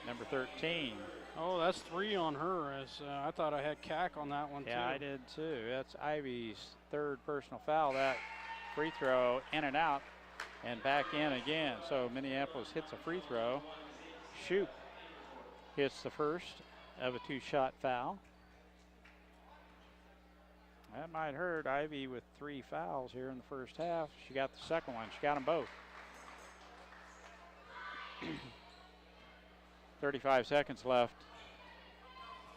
number 13. Oh, that's 3 on her. As I thought I had Cack on that one, too. Yeah, I did, too. That's Ivy's 3rd personal foul. That free throw in and out and back in again. So Minneapolis hits a free throw. Shoup hits the first of a 2-shot foul. That might hurt Ivy with 3 fouls here in the first half. She got the second one. She got them both. 35 seconds left.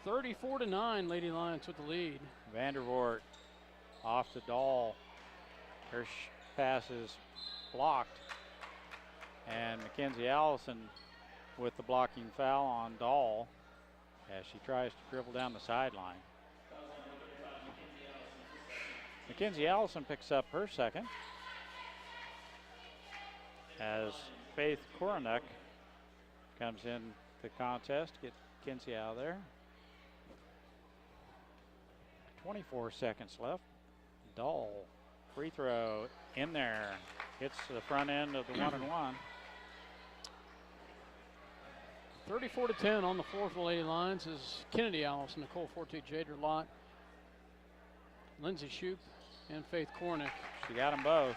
34-9, Lady Lions with the lead. Vandervoort off to Dahl. Her pass is blocked. And Mackenzie Allison with the blocking foul on Dahl as she tries to dribble down the sideline. Mackenzie Allison picks up her second as Faith Koronek comes in the contest to get Kinsey out of there. 24 seconds left. Dahl, free throw in there. Hits the front end of the 1-and-1. 34-10 on the floor for the Lady Lions is Kennedy Allison, Nicole Forte, Jader Lott, Lindsay Shoup, and Faith Koronek. She got them both.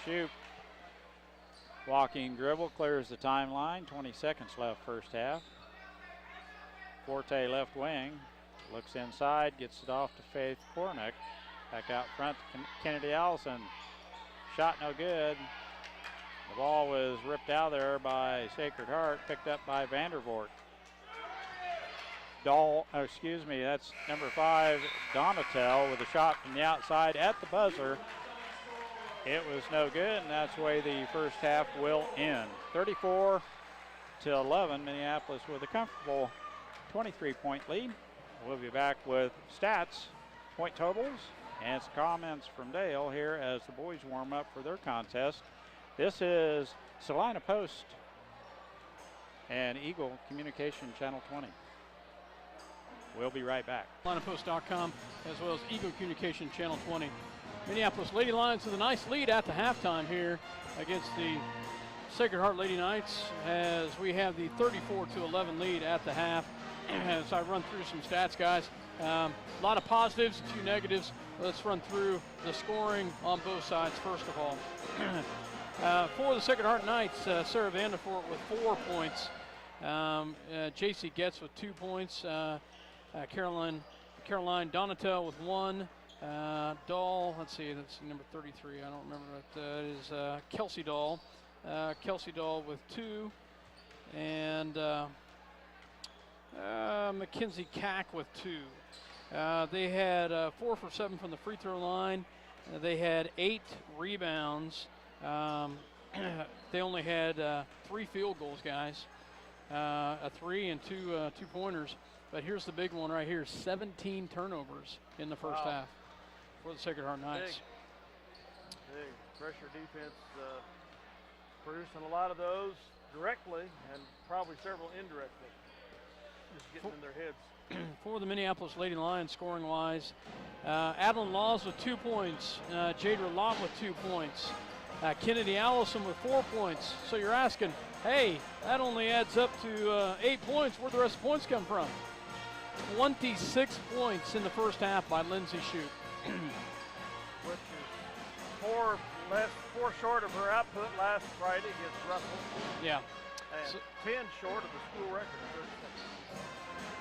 Shoup, walking dribble, clears the timeline. 20 seconds left first half. Forte left wing, looks inside, gets it off to Faith Koronek. Back out front to Kennedy Allison. Shot no good. The ball was ripped out there by Sacred Heart, picked up by Vandervoort. That's number 5, Donatel, with a shot from the outside at the buzzer. It was no good, and that's the way the first half will end. 34-11, Minneapolis with a comfortable 23-point lead. We'll be back with stats, point totals, and some comments from Dale here as the boys warm up for their contest. This is Salina Post and Eagle Communication Channel 20. We'll be right back. SalinaPost.com as well as Eagle Communication Channel 20. Minneapolis Lady Lions with a nice lead at the halftime here against the Sacred Heart Lady Knights as we have the 34-11 lead at the half. As I run through some stats, guys, a lot of positives, a few negatives. Let's run through the scoring on both sides first of all. For the Sacred Heart Knights, Sarah Vandervoort with 4 points. JC Getz with 2 points. Caroline Donatel with 1. Dahl, let's see, that's number 33. I don't remember what that is. Kelsey Dahl. Kelsey Dahl with 2. And Mackenzie Cack with 2. They had 4 for 7 from the free throw line. They had 8 rebounds. They only had 3 field goals, guys. A 3 and 2 two-pointers. But here's the big one right here, 17 turnovers in the first half for the Sacred Heart Knights. Big pressure defense, producing a lot of those directly and probably several indirectly, just getting in their heads. For the Minneapolis Lady Lions, scoring-wise, Adeline Laws with 2 points, Jader Lott with 2 points, Kennedy Allison with 4 points. So you're asking, hey, that only adds up to 8 points. Where'd the rest of the points come from? 26 points in the first half by Lindsay Shoup. Which is 4 short of her output last Friday against Russell. Yeah. And So 10 short of the school record.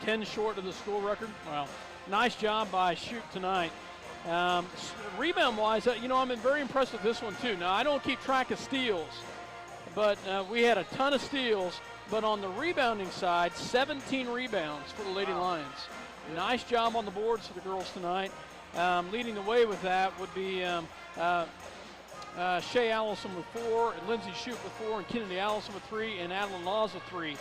10 short of the school record. Well, nice job by Shoup tonight. Rebound-wise, I'm very impressed with this one too. Now, I don't keep track of steals, but we had a ton of steals. But on the rebounding side, 17 rebounds for the Lady Lions. Nice job on the boards for the girls tonight. Leading the way with that would be Shea Allison with 4, and Lindsay Shoup with 4, and Kennedy Allison with 3, and Adeline Laws with 3.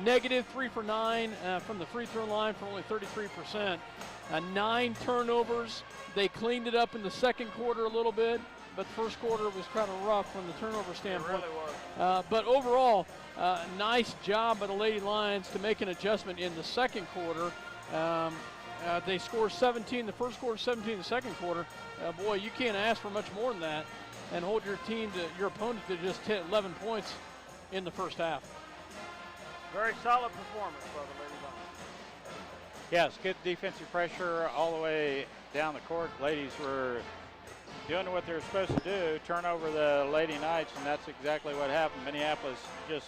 Negative 3 for 9 from the free throw line for only 33%. 9 turnovers. They cleaned it up in the second quarter a little bit. but first quarter was kind of rough from the turnover standpoint. It really was. But overall, nice job by the Lady Lions to make an adjustment in the second quarter. They scored 17 the first quarter, 17 the second quarter. Boy, you can't ask for much more than that, and hold your opponent to just 11 points in the first half. Very solid performance by the Lady Lions. Yes, good defensive pressure all the way down the court. Ladies were doing what they were supposed to do, turn over the Lady Knights, and that's exactly what happened. Minneapolis just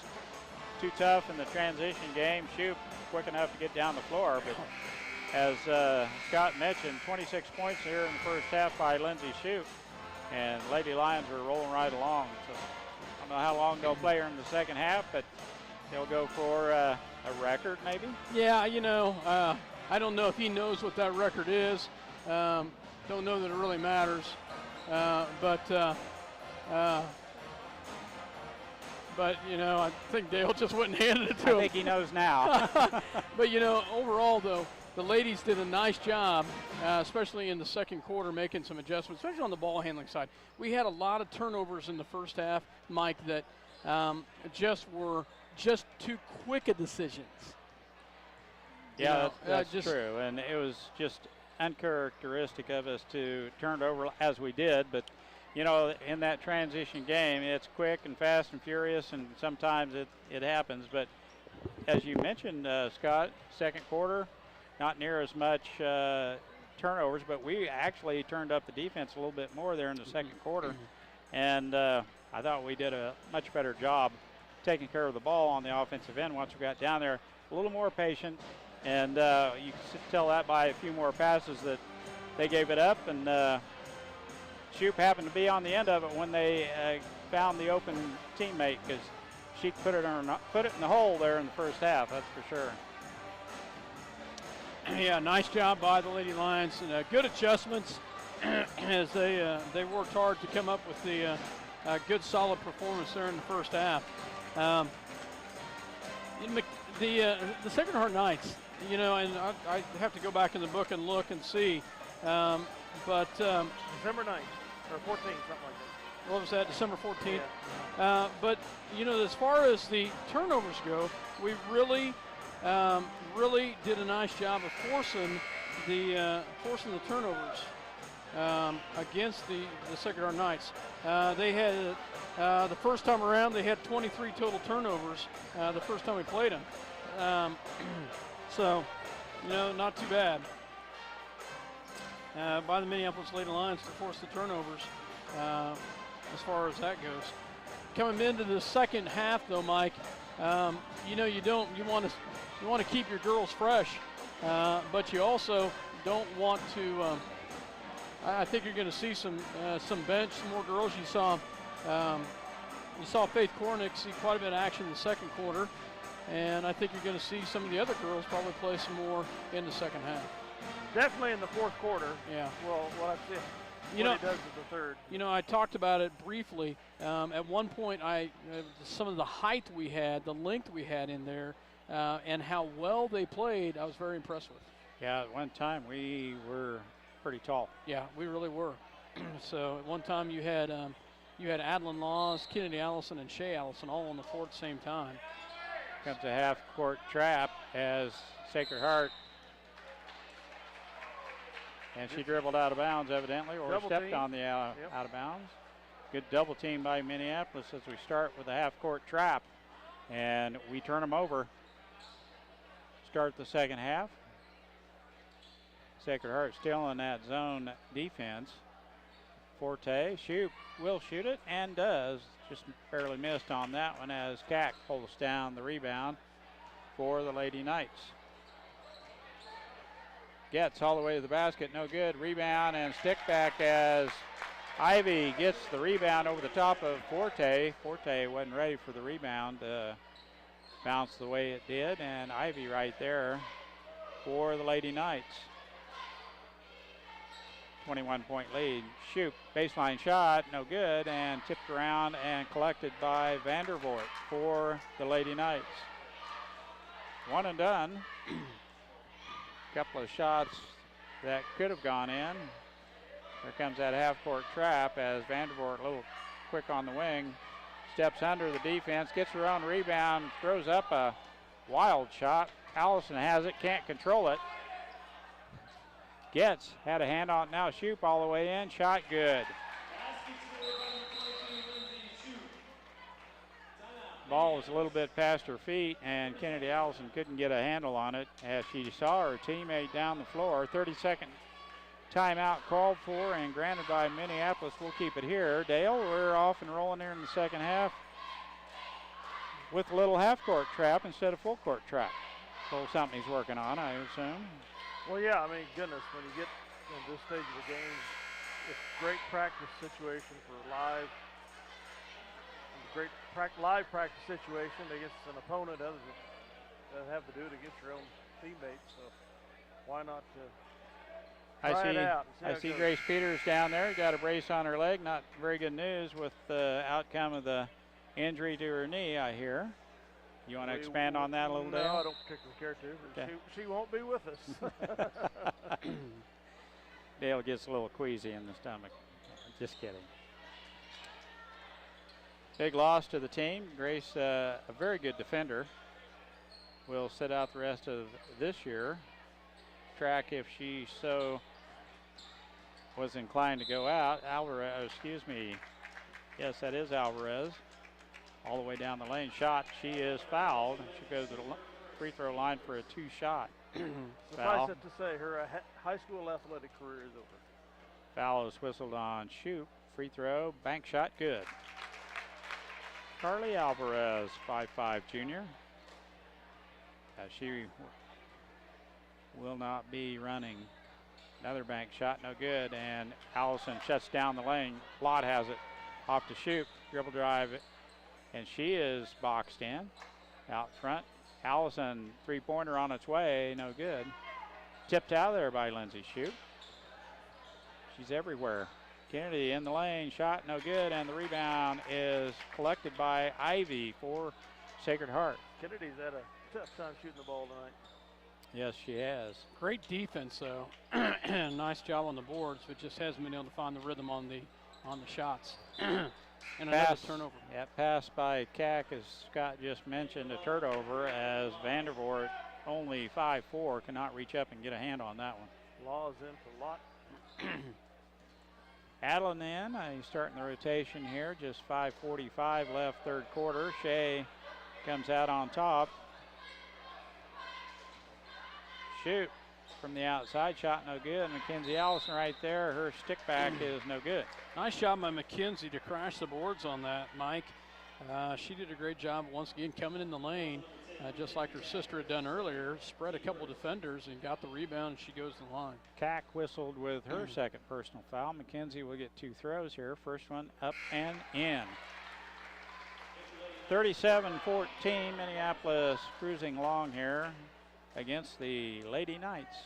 too tough in the transition game. Shoop quick enough to get down the floor, but as Scott mentioned, 26 points here in the first half by Lindsay Shoop, and Lady Lions are rolling right along. So I don't know how long they'll play her in the second half, but they'll go for a record maybe. Yeah, I don't know if he knows what that record is. Don't know that it really matters. But I think Dale just went and handed it to him. I think he knows now. But overall though, the ladies did a nice job, especially in the second quarter, making some adjustments, especially on the ball handling side. We had a lot of turnovers in the first half, Mike, that were just too quick a decisions. Yeah, that's true, and it was just uncharacteristic of us to turn it over as we did. But in that transition game, it's quick and fast and furious, and sometimes it happens. But as you mentioned, Scott, second quarter, not near as much turnovers, but we actually turned up the defense a little bit more there in the second quarter, and I thought we did a much better job taking care of the ball on the offensive end once we got down there. A little more patient, and you can tell that by a few more passes that they gave it up, and Shoop happened to be on the end of it when they found the open teammate, because she put it in the hole there in the first half, that's for sure. Yeah, nice job by the Lady Lions, and good adjustments as they worked hard to come up with the good, solid performance there in the first half. The Sacred Heart Knights, and I have to go back in the book and look and see, but December 9th or 14th, something like that. What was that? December 14th. Yeah. But as far as the turnovers go, we really did a nice job of forcing the turnovers against the Sacred Heart Knights. They had the first time around, they had 23 total turnovers the first time we played them. So, not too bad by the Minneapolis Lady Lions to force the turnovers as far as that goes. Coming into the second half, though, Mike, you want to keep your girls fresh, but you also don't want to. I think you're going to see some bench, some more girls. You saw Faith Kornick see quite a bit of action in the second quarter, and I think you're going to see some of the other girls probably play some more in the second half. Definitely in the fourth quarter. Yeah. Well, what I've seen. What he does in the third. I talked about it briefly. At one point, some of the height we had, the length we had in there, and how well they played, I was very impressed with. Yeah, at one time we were pretty tall. Yeah, we really were. So at one time you had Adeline Laws, Kennedy Allison, and Shay Allison all on the floor at the same time. Comes a half-court trap as Sacred Heart. And she dribbled out of bounds, evidently, or double stepped team. On the out of bounds. Good double team by Minneapolis as we start with a half-court trap. And we turn them over. Start the second half. Sacred Heart still in that zone defense. Forte, will shoot it, and does. Just barely missed on that one as Cack pulls down the rebound for the Lady Knights. Gets all the way to the basket, no good. Rebound and stick back as Ivy gets the rebound over the top of Forte. Forte wasn't ready for the rebound. Bounced the way it did, and Ivy right there for the Lady Knights. 21-point lead. Shoot, baseline shot, no good, and tipped around and collected by Vandervoort for the Lady Knights. One and done. Couple of shots that could have gone in. Here comes that half-court trap as Vandervoort, a little quick on the wing, steps under the defense, gets her own rebound, throws up a wild shot. Allison has it, can't control it. Had a hand on it, now Shoop all the way in, shot good. Ball was a little bit past her feet, and Kennedy Allison couldn't get a handle on it as she saw her teammate down the floor. 30-second timeout called for and granted by Minneapolis. We'll keep it here. Dale, we're off and rolling here in the second half with a little half-court trap instead of full-court trap. So something he's working on, I assume. Well, yeah, I mean, goodness, when you get to this stage of the game, it's a great practice situation for live. Great live practice situation against an opponent other than have to do it against your own teammates. So why not try it out? I see Grace Peters down there. Got a brace on her leg. Not very good news with the outcome of the injury to her knee, I hear. You want to expand on that a little, Dale? No, I don't particularly care to. Okay. She won't be with us. Dale gets a little queasy in the stomach. Just kidding. Big loss to the team. Grace, a very good defender, will sit out the rest of this year. Track if she so was inclined to go out. Yes, that is Alvarez. All the way down the lane. Shot, she is fouled. She goes to the free throw line for a 2-shot. Suffice it to say, her high school athletic career is over. Foul is whistled on Shoop. Free throw, bank shot, good. Carly Alvarez, 5'5" junior. She will not be running. Another bank shot, no good, and Allison shuts down the lane. Lott has it off to Shoop, dribble drive, and she is boxed in. Out front, Allison, three-pointer on its way, no good. Tipped out there by Lindsay Shoop. She's everywhere. Kennedy in the lane, shot no good, and the rebound is collected by Ivy for Sacred Heart. Kennedy's had a tough time shooting the ball tonight. Yes, she has. Great defense, though. Nice job on the boards, but just hasn't been able to find the rhythm on the shots. And another turnover. Yeah, pass by Cack, as Scott just mentioned, a turnover as Vandervoort, only 5'4", cannot reach up and get a hand on that one. Laws in for Lott. Adeline in, he's starting the rotation here, just 5:45 left third quarter. Shea comes out on top. Shoot from the outside, shot no good. Mackenzie Allison right there, her stick back is no good. Nice job by Mackenzie to crash the boards on that, Mike. She did a great job once again coming in the lane, just like her sister had done earlier, spread a couple defenders and got the rebound, and she goes to the line. Cack whistled with her second personal foul. Mackenzie will get 2 throws here. First one up and in. 37-14, Minneapolis cruising along here against the Lady Knights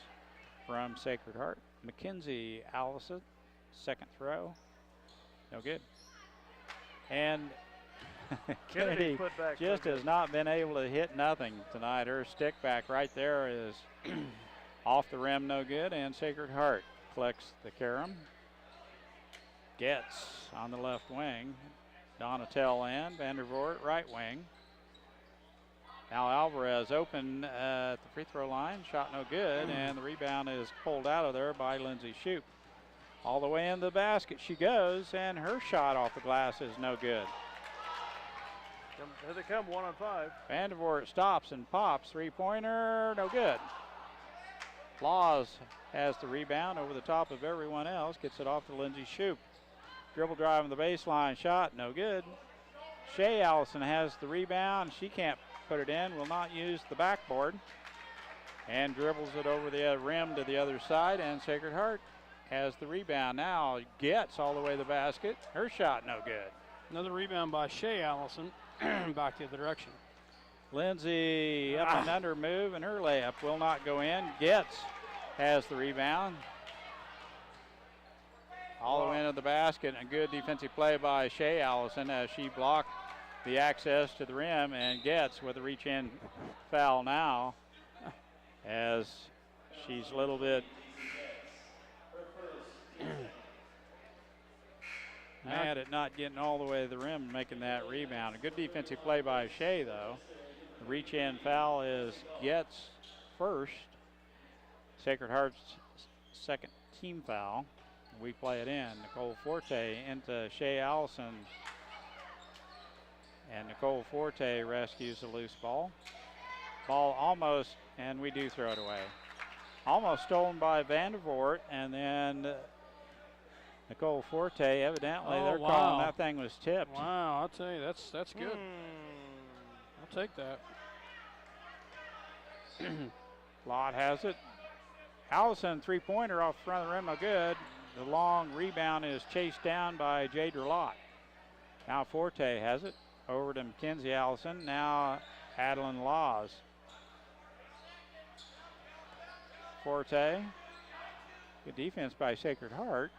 from Sacred Heart. Mackenzie Allison, second throw, no good. And Kennedy just has not been able to hit nothing tonight. Her stick back right there is off the rim, no good, and Sacred Heart collects the carom. Gets on the left wing. Donatel and Vandervoort right wing. Now Alvarez open at the free throw line, shot no good, and the rebound is pulled out of there by Lindsay Shoop. All the way in the basket she goes, and her shot off the glass is no good. Here they come, 1 on 5. Vandervoort stops and pops, three-pointer, no good. Laws has the rebound over the top of everyone else, gets it off to Lindsay Shoop. Dribble drive on the baseline, shot, no good. Shea Allison has the rebound. She can't put it in, will not use the backboard. And dribbles it over the rim to the other side, and Sacred Heart has the rebound. Now gets all the way to the basket. Her shot, no good. Another rebound by Shea Allison, back the other direction. Lindsay up and under move, and her layup will not go in. Gets has the rebound. All the way into the basket, and a good defensive play by Shea Allison as she blocked the access to the rim, and gets with a reach-in foul now as she's a little bit Mad at not getting all the way to the rim and making that rebound. A good defensive play by Shea, though. The reach-in foul is Getz first. Sacred Heart's second team foul. We play it in. Nicole Forte into Shea Allison. And Nicole Forte rescues the loose ball. Ball almost, and we do throw it away. Almost stolen by Vandervoort, and then Nicole Forte, evidently they're calling that thing was tipped. Wow, I'll tell you, that's good. I'll take that. Lott has it. Allison, three-pointer off the front of the rim, no good. The long rebound is chased down by Jadra Lott. Now Forte has it. Over to Mackenzie Allison. Now Adeline Laws. Forte. Good defense by Sacred Heart.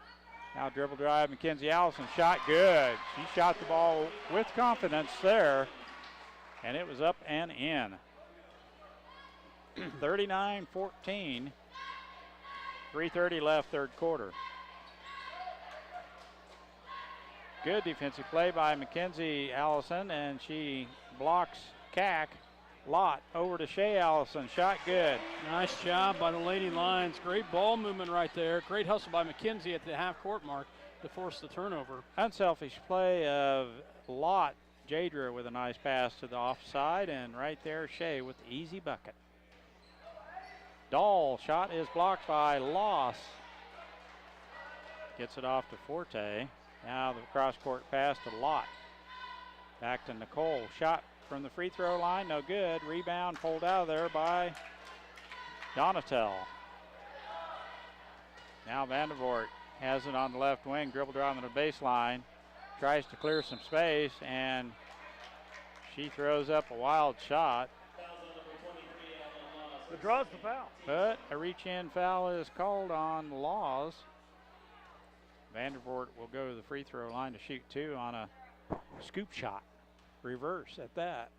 Now dribble drive, Mackenzie Allison. Shot good. She shot the ball with confidence there. And it was up and in. 39-14. 3:30 left, third quarter. Good defensive play by Mackenzie Allison, and she blocks Cack. Lott over to Shea Allison. Shot good. Nice job by the Lady Lions. Great ball movement right there. Great hustle by Mackenzie at the half-court mark to force the turnover. Unselfish play of Lott. Jadra with a nice pass to the offside, and right there Shea with the easy bucket. Dahl shot is blocked by Loss. Gets it off to Forte. Now the cross-court pass to Lott. Back to Nicole. Shot from the free throw line, no good. Rebound pulled out of there by Donatel. Now Vandervoort has it on the left wing. Dribble drive on the baseline. Tries to clear some space, and she throws up a wild shot. It draws the foul. But a reach-in foul is called on Laws. Vandervoort will go to the free throw line to shoot two on a scoop shot. Reverse at that.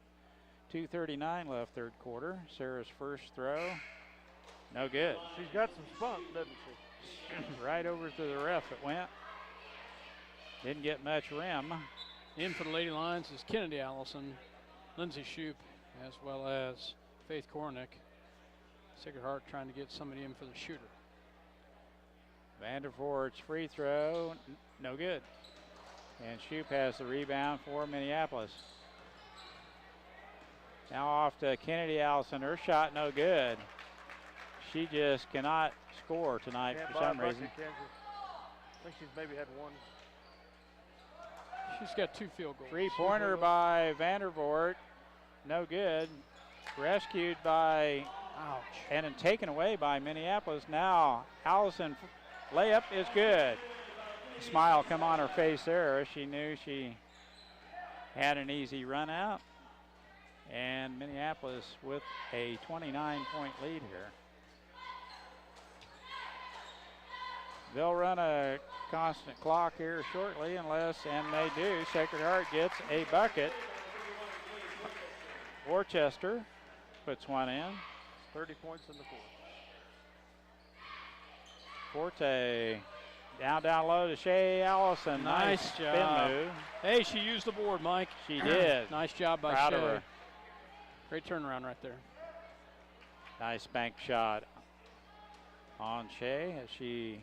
2:39 left, third quarter. Sarah's first throw. No good. She's got some spunk, doesn't she? Right over to the ref it went. Didn't get much rim. In for the Lady Lions is Kennedy Allison, Lindsay Shoup, as well as Faith Kornick. Sacred Heart trying to get somebody in for the shooter. Vandervoort's free throw, no good. And Shoup has the rebound for Minneapolis. Now off to Kennedy Allison. Her shot no good. She just cannot score tonight for some reason. I think she's maybe had one. She's got 2 field goals. Three-pointer by Vandervoort. No good. Rescued by, and then taken away by Minneapolis. Now Allison, layup is good. A smile come on her face there. She knew she had an easy run out. And Minneapolis with a 29-point lead here. They'll run a constant clock here shortly unless, and they do, Sacred Heart gets a bucket. Worcester puts one in. 30 points in the fourth. Forte down low to Shea Allison. Nice spin job. move. Hey, she used the board, Mike. She did. Nice job by Proud of Shea. her. Great turnaround right there. Nice bank shot on Shea as she,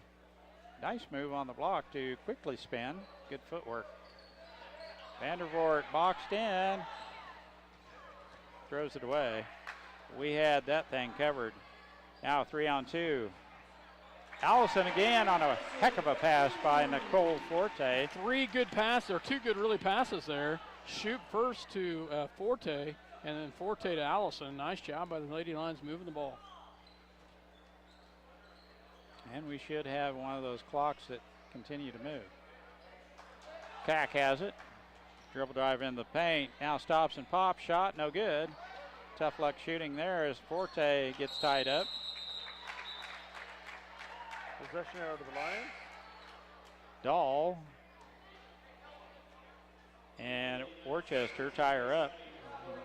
nice move on the block to quickly spin. Good footwork. Vandervoort boxed in. Throws it away. We had that thing covered. Now 3-on-2. Allison again on a heck of a pass by Nicole Forte. 3 good passes, or 2 good really passes there. Shoup first to Forte, and then Forte to Allison. Nice job by the Lady Lions moving the ball. And we should have one of those clocks that continue to move. Cack has it. Dribble drive in the paint. Now stops and pops. Shot, no good. Tough luck shooting there as Forte gets tied up. Possession arrow to the Lions. Dahl and Worcester tie her up.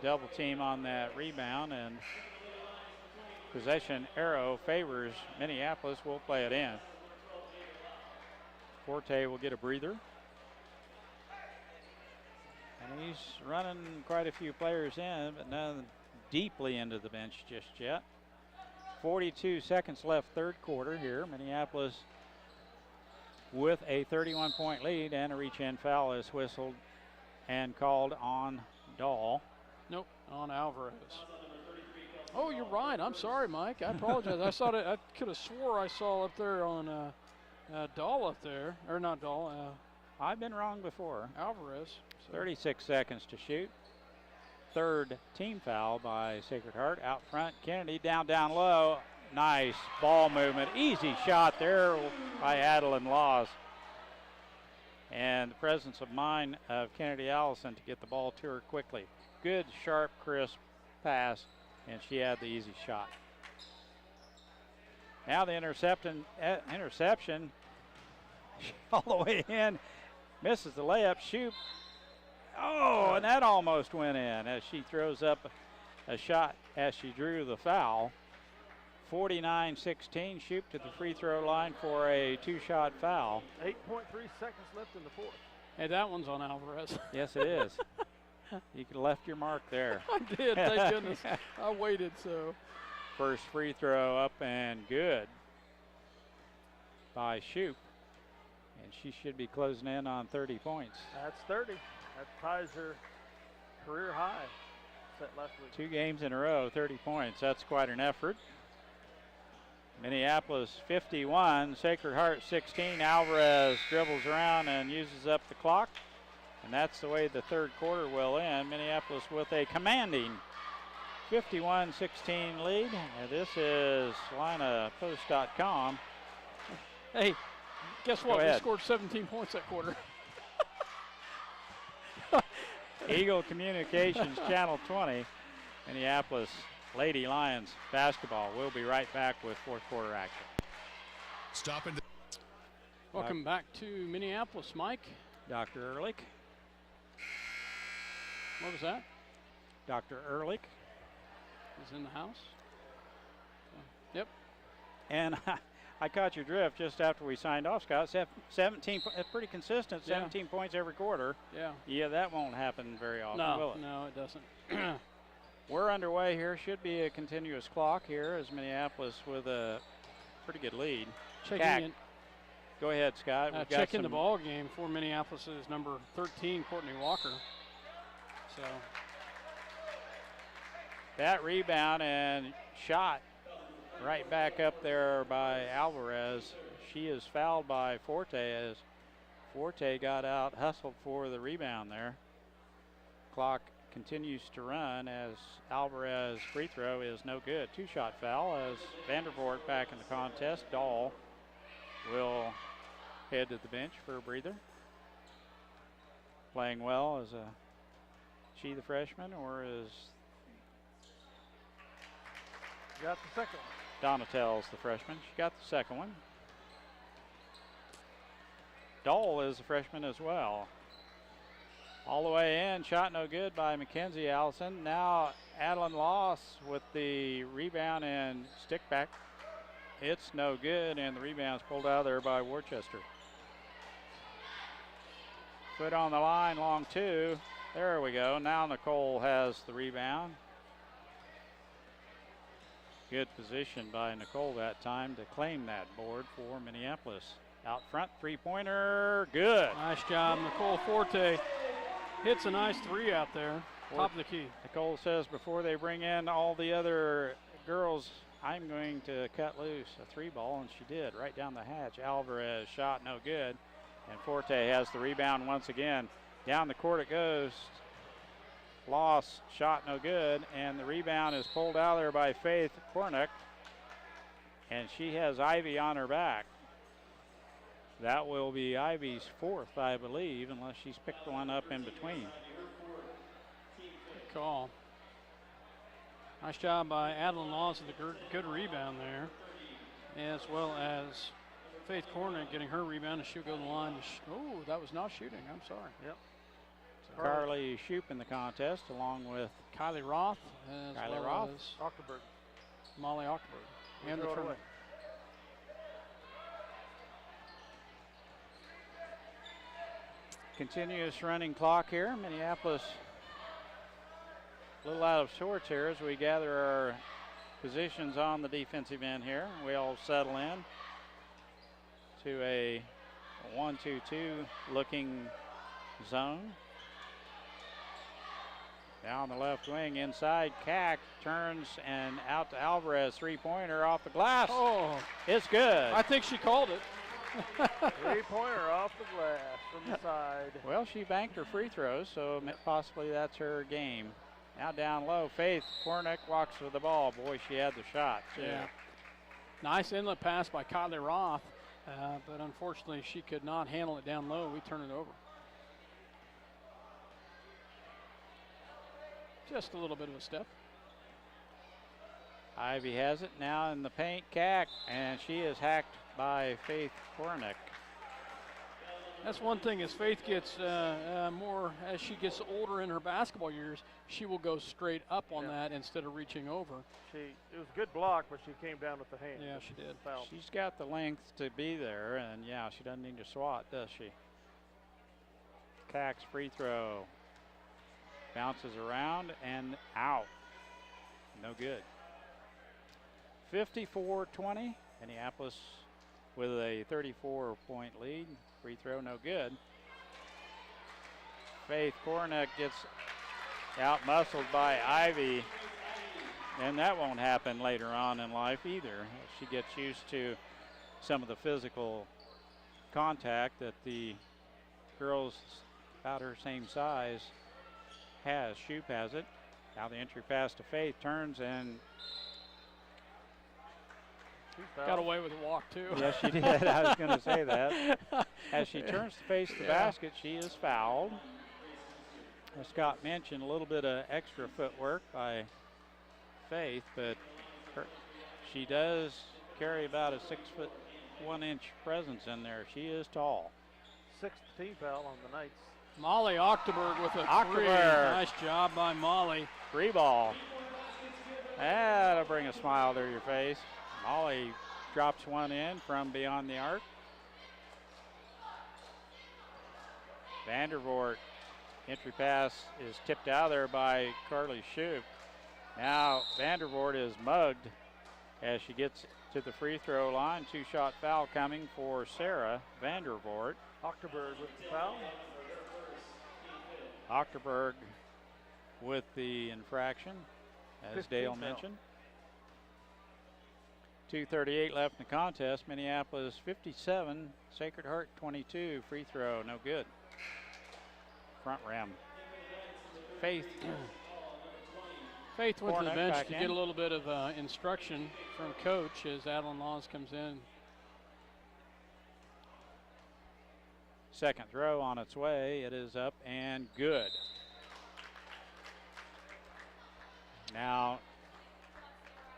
Double team on that rebound, and possession arrow favors Minneapolis. Will play it in. Forte will get a breather. And he's running quite a few players in, but none deeply into the bench just yet. 42 seconds left, third quarter here. Minneapolis with a 31-point lead, and a reach-in foul is whistled and called on Dahl. Nope, on Alvarez. Oh, you're right. I'm sorry, Mike. I apologize. I saw it. I could have swore I saw up there on Dahl up there, or not Dahl. I've been wrong before. Alvarez. So. 36 seconds to shoot. Third team foul by Sacred Heart. Out front, Kennedy down low. Nice ball movement. Easy shot there by Adeline Laws. And the presence of mind of Kennedy Allison to get the ball to her quickly. Good, sharp, crisp pass, and she had the easy shot. Now the interception all the way in. Misses the layup. Shoot. Oh, and that almost went in as she throws up a shot as she drew the foul. 49-16, shoot to the free throw line for a two-shot foul. 8.3 seconds left in the fourth. Hey, that one's on Alvarez. Yes, it is. You could have left your mark there. I did, thank goodness. I waited, so. First free throw up and good by Shoup. And she should be closing in on 30 points. That's 30. That ties her career high set last week. 2 games in a row, 30 points. That's quite an effort. Minneapolis 51, Sacred Heart 16. Alvarez dribbles around and uses up the clock. And that's the way the third quarter will end. Minneapolis with a commanding 51-16 lead. And this is LinaPost.com. Hey, guess what? We scored 17 points that quarter. Eagle Communications, Channel 20, Minneapolis Lady Lions basketball. We'll be right back with fourth quarter action. Welcome back to Minneapolis, Mike. Dr. Ehrlich. What was that? Dr. Ehrlich is in the house. Yep. And I caught your drift just after we signed off, Scott. 17, pretty consistent, 17 points every quarter. Yeah. Yeah, that won't happen very often, will it? No, it doesn't. We're underway here. Should be a continuous clock here as Minneapolis with a pretty good lead. Checking in. Go ahead, Scott. Checking the ball game for Minneapolis is number 13, Courtney Walker. So that rebound and shot right back up there by Alvarez. She is fouled by Forte as Forte got out, hustled for the rebound there. Clock continues to run as Alvarez free throw is no good. Two-shot foul as Vandervoort back in the contest. Dahl will head to the bench for a breather. Playing well as she the freshman, or is got the second one. Donatel's the freshman. She got the second one. Dahl is a freshman as well. All the way in, shot no good by Mackenzie Allison. Now Adeline Loss with the rebound and stick back. It's no good, and the rebound's pulled out of there by Worcester. Foot on the line, long two. There we go. Now Nicole has the rebound. Good position by Nicole that time to claim that board for Minneapolis. Out front, three-pointer, good. Nice job, Nicole Forte. Hits a nice three out there, top of the key. Nicole says before they bring in all the other girls, I'm going to cut loose a three ball, and she did, right down the hatch. Alvarez shot no good, and Forte has the rebound once again. Down the court it goes. Loss, shot no good, and the rebound is pulled out there by Faith Kornick, and she has Ivy on her back. That will be Ivy's fourth, I believe, unless she's picked one up in between. Good call. Nice job by Adeline Laws with a good rebound there, as well as Faith Kornick getting her rebound, and she'll go to the line. Oh, that was not shooting. I'm sorry. Yep. Carly Shoup in the contest, along with Kylie Roth, as well as Ockerberg. Molly Ockerberg, and the tournament. Continuous running clock here. Minneapolis a little out of sorts here as we gather our positions on the defensive end here. We all settle in to a 1-2-2 looking zone. Down the left wing, inside, Cack turns and out to Alvarez, three-pointer off the glass. Oh, it's good. I think she called it. Three-pointer off the glass from the side. Well, she banked her free throws, so possibly that's her game. Now down low, Faith Kornick walks with the ball. Boy, she had the shot, too. Yeah. Nice inlet pass by Kylie Roth, but unfortunately she could not handle it down low. We turn it over. Just a little bit of a step. Ivy has it now in the paint, Cack, and she is hacked by Faith Kornick. That's one thing, as Faith gets more, as she gets older in her basketball years, she will go straight up on that instead of reaching over. It was a good block, but she came down with the hand. Yeah, she did. Foul. She's got the length to be there, and yeah, she doesn't need to swat, does she? Cack's free throw. Bounces around and out. No good. 54-20. Minneapolis with a 34-point lead. Free throw, no good. Faith Kornick gets out-muscled by Ivy, and that won't happen later on in life either. She gets used to some of the physical contact that the girls about her same size has. Shoup has it. Now the entry pass to Faith, turns and got away with a walk too. Yes, she did. I was going to say that. As she turns to face the basket, she is fouled. As Scott mentioned, a little bit of extra footwork by Faith, but she does carry about a 6'1" presence in there. She is tall. Sixth team foul on the Knights. Molly Ochterberg with a three. Nice job by Molly. Free ball. That'll bring a smile to your face. Molly drops one in from beyond the arc. Vandervoort, entry pass is tipped out there by Carly Shoup. Now Vandervoort is mugged as she gets to the free throw line. Two-shot foul coming for Sarah Vandervoort. Ochterberg with the foul. Ochterberg with the infraction, as Dale mentioned. 2:38 left in the contest. Minneapolis 57, Sacred Heart 22. Free throw, no good. Front rim. Faith. Faith went to the Kornick bench back to in. get a little bit of instruction from coach as Adeline Laws comes in. Second throw on its way. It is up and good. Now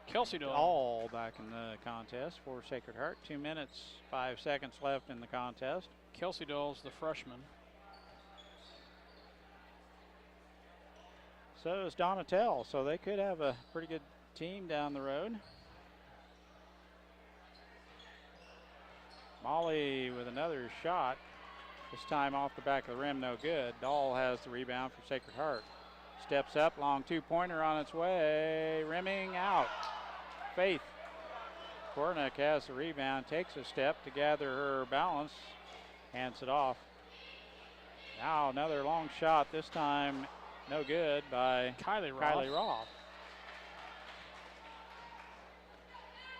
Kelsey Doyle all back in the contest for Sacred Heart. 2 minutes, 5 seconds left in the contest. Kelsey Doyle's the freshman. So is Donatel, so they could have a pretty good team down the road. Molly with another shot, this time off the back of the rim, no good. Dahl has the rebound for Sacred Heart. Steps up, long two-pointer on its way, rimming out. Faith Kornick has the rebound, takes a step to gather her balance, hands it off. Now another long shot, this time no good by Kylie Roth.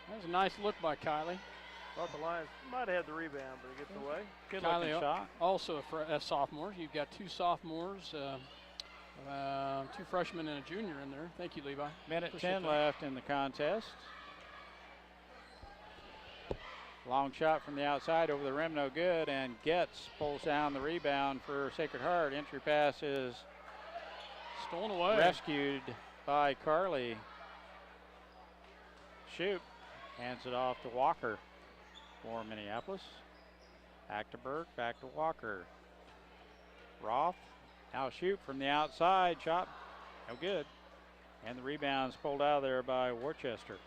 That was a nice look by Kylie. Thought the Lions might have had the rebound, but it gets away. Good Kylie looking shot. Also a sophomore. You've got two sophomores, two freshmen and a junior in there. Thank you, Levi. Minute 10 left in the contest. Long shot from the outside over the rim, no good, and Getz pulls down the rebound for Sacred Heart. Entry pass is stolen away. Rescued by Carly Shoup. Hands it off to Walker for Minneapolis. Achterberg back to Walker. Roth, now Shoup from the outside. Shot, no good. And the rebound's pulled out of there by Worcester.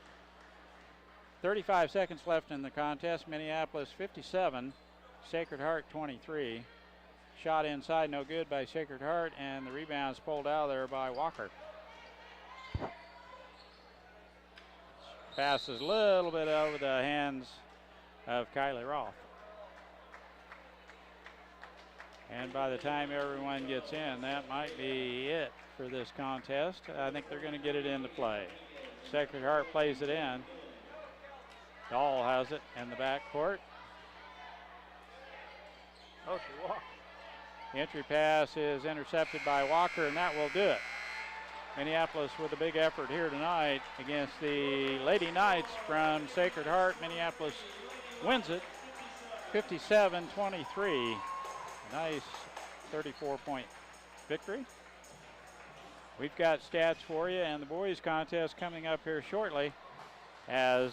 35 seconds left in the contest. Minneapolis 57, Sacred Heart 23. Shot inside, no good by Sacred Heart, and the rebound's pulled out of there by Walker. Passes a little bit over the hands of Kylie Roth. And by the time everyone gets in, that might be it for this contest. I think they're going to get it into play. Sacred Heart plays it in. Dahl has it in the backcourt. Oh, she walked. Entry pass is intercepted by Walker, and that will do it. Minneapolis with a big effort here tonight against the Lady Knights from Sacred Heart. Minneapolis wins it 57-23. Nice 34-point victory. We've got stats for you and the boys contest coming up here shortly as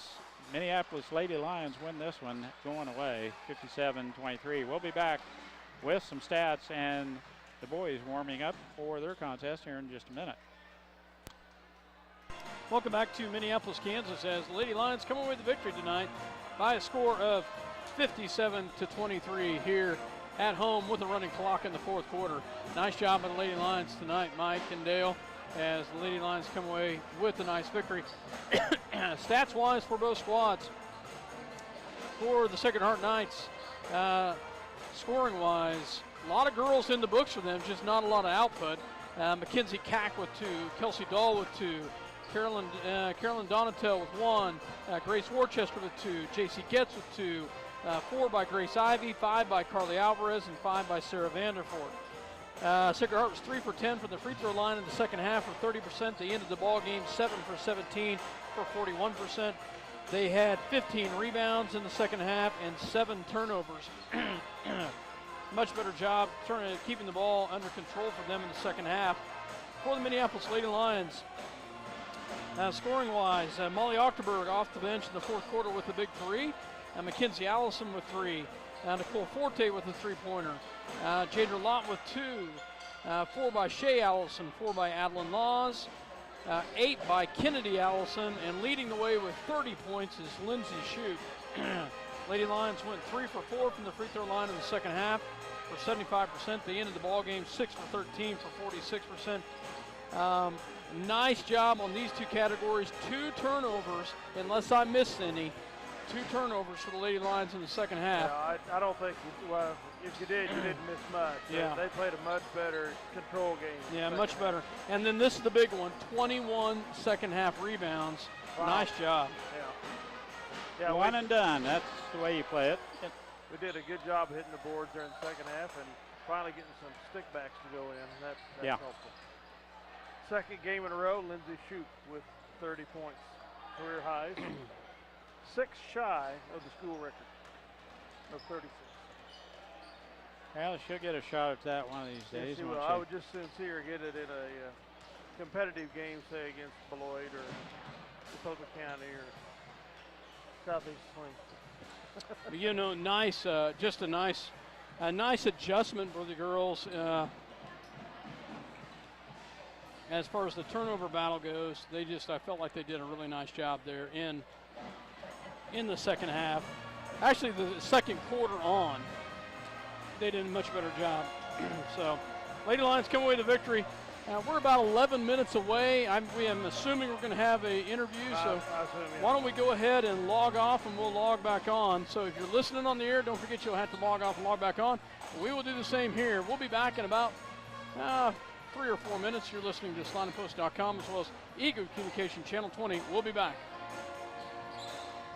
Minneapolis Lady Lions win this one going away 57-23. We'll be back with some stats and the boys warming up for their contest here in just a minute. Welcome back to Minneapolis, Kansas, as the Lady Lions come away with the victory tonight by a score of 57-23 here at home with a running clock in the fourth quarter. Nice job by the Lady Lions tonight, Mike and Dale, as the Lady Lions come away with a nice victory. Stats-wise for both squads, for the Sacred Heart Knights, scoring-wise, a lot of girls in the books for them, just not a lot of output. Mackenzie Cack with 2, Kelsey Dahl with 2, Carolyn Donatel with 1, Grace Worcester with 2, JC Getz with 2, 4 by Grace Ivy, 5 by Carly Alvarez, and 5 by Sarah Vanderfort. Sacred Heart was 3 for 10 from the free throw line in the second half for 30%. They ended the ball game 7 for 17 for 41%. They had 15 rebounds in the second half and 7 turnovers. Much better job keeping the ball under control for them in the second half. For the Minneapolis Lady Lions, scoring-wise, Molly Octerberg off the bench in the fourth quarter with a big 3. Mackenzie Allison with 3. Nicole Forte with a 3-pointer. Jadra Lott with 2. 4 by Shea Allison, 4 by Adeline Laws. 8 by Kennedy Allison, and leading the way with 30 points is Lindsay Shoup. Lady Lions went 3 for 4 from the free throw line in the second half for 75%. They ended the ball game 6 for 13 for 46%. Nice job on these two categories. 2 turnovers, unless I missed any. 2 turnovers for the Lady Lions in the second half. Yeah, I don't think, if you did, you didn't miss much. Yeah. They played a much better control game. Yeah, much better. And then this is the big one, 21 second half rebounds. Wow. Nice job. Yeah, one and done. That's the way you play it. We did a good job hitting the boards during the second half and finally getting some stickbacks to go in. That's helpful. Second game in a row, Lindsay Shoup with 30 points, career highs. 6 shy of the school record of 36. Well, she'll get a shot at that one of these days. Yes, she will. I would just soon see her get it in a competitive game, say against Beloit or Dakota County or Southeast Swing. You know, nice, just a nice adjustment for the girls. As far as the turnover battle goes, I felt like they did a really nice job there in the second half. Actually, the second quarter on, they did a much better job. So, Lady Lions come away with the victory. We're about 11 minutes away. I'm assuming we're going to have an interview. So why don't we go ahead and log off, and we'll log back on. So if you're listening on the air, don't forget you'll have to log off and log back on. We will do the same here. We'll be back in about 3 or 4 minutes. You're listening to SlineandPost.com as well as Eagle Communication Channel 20. We'll be back.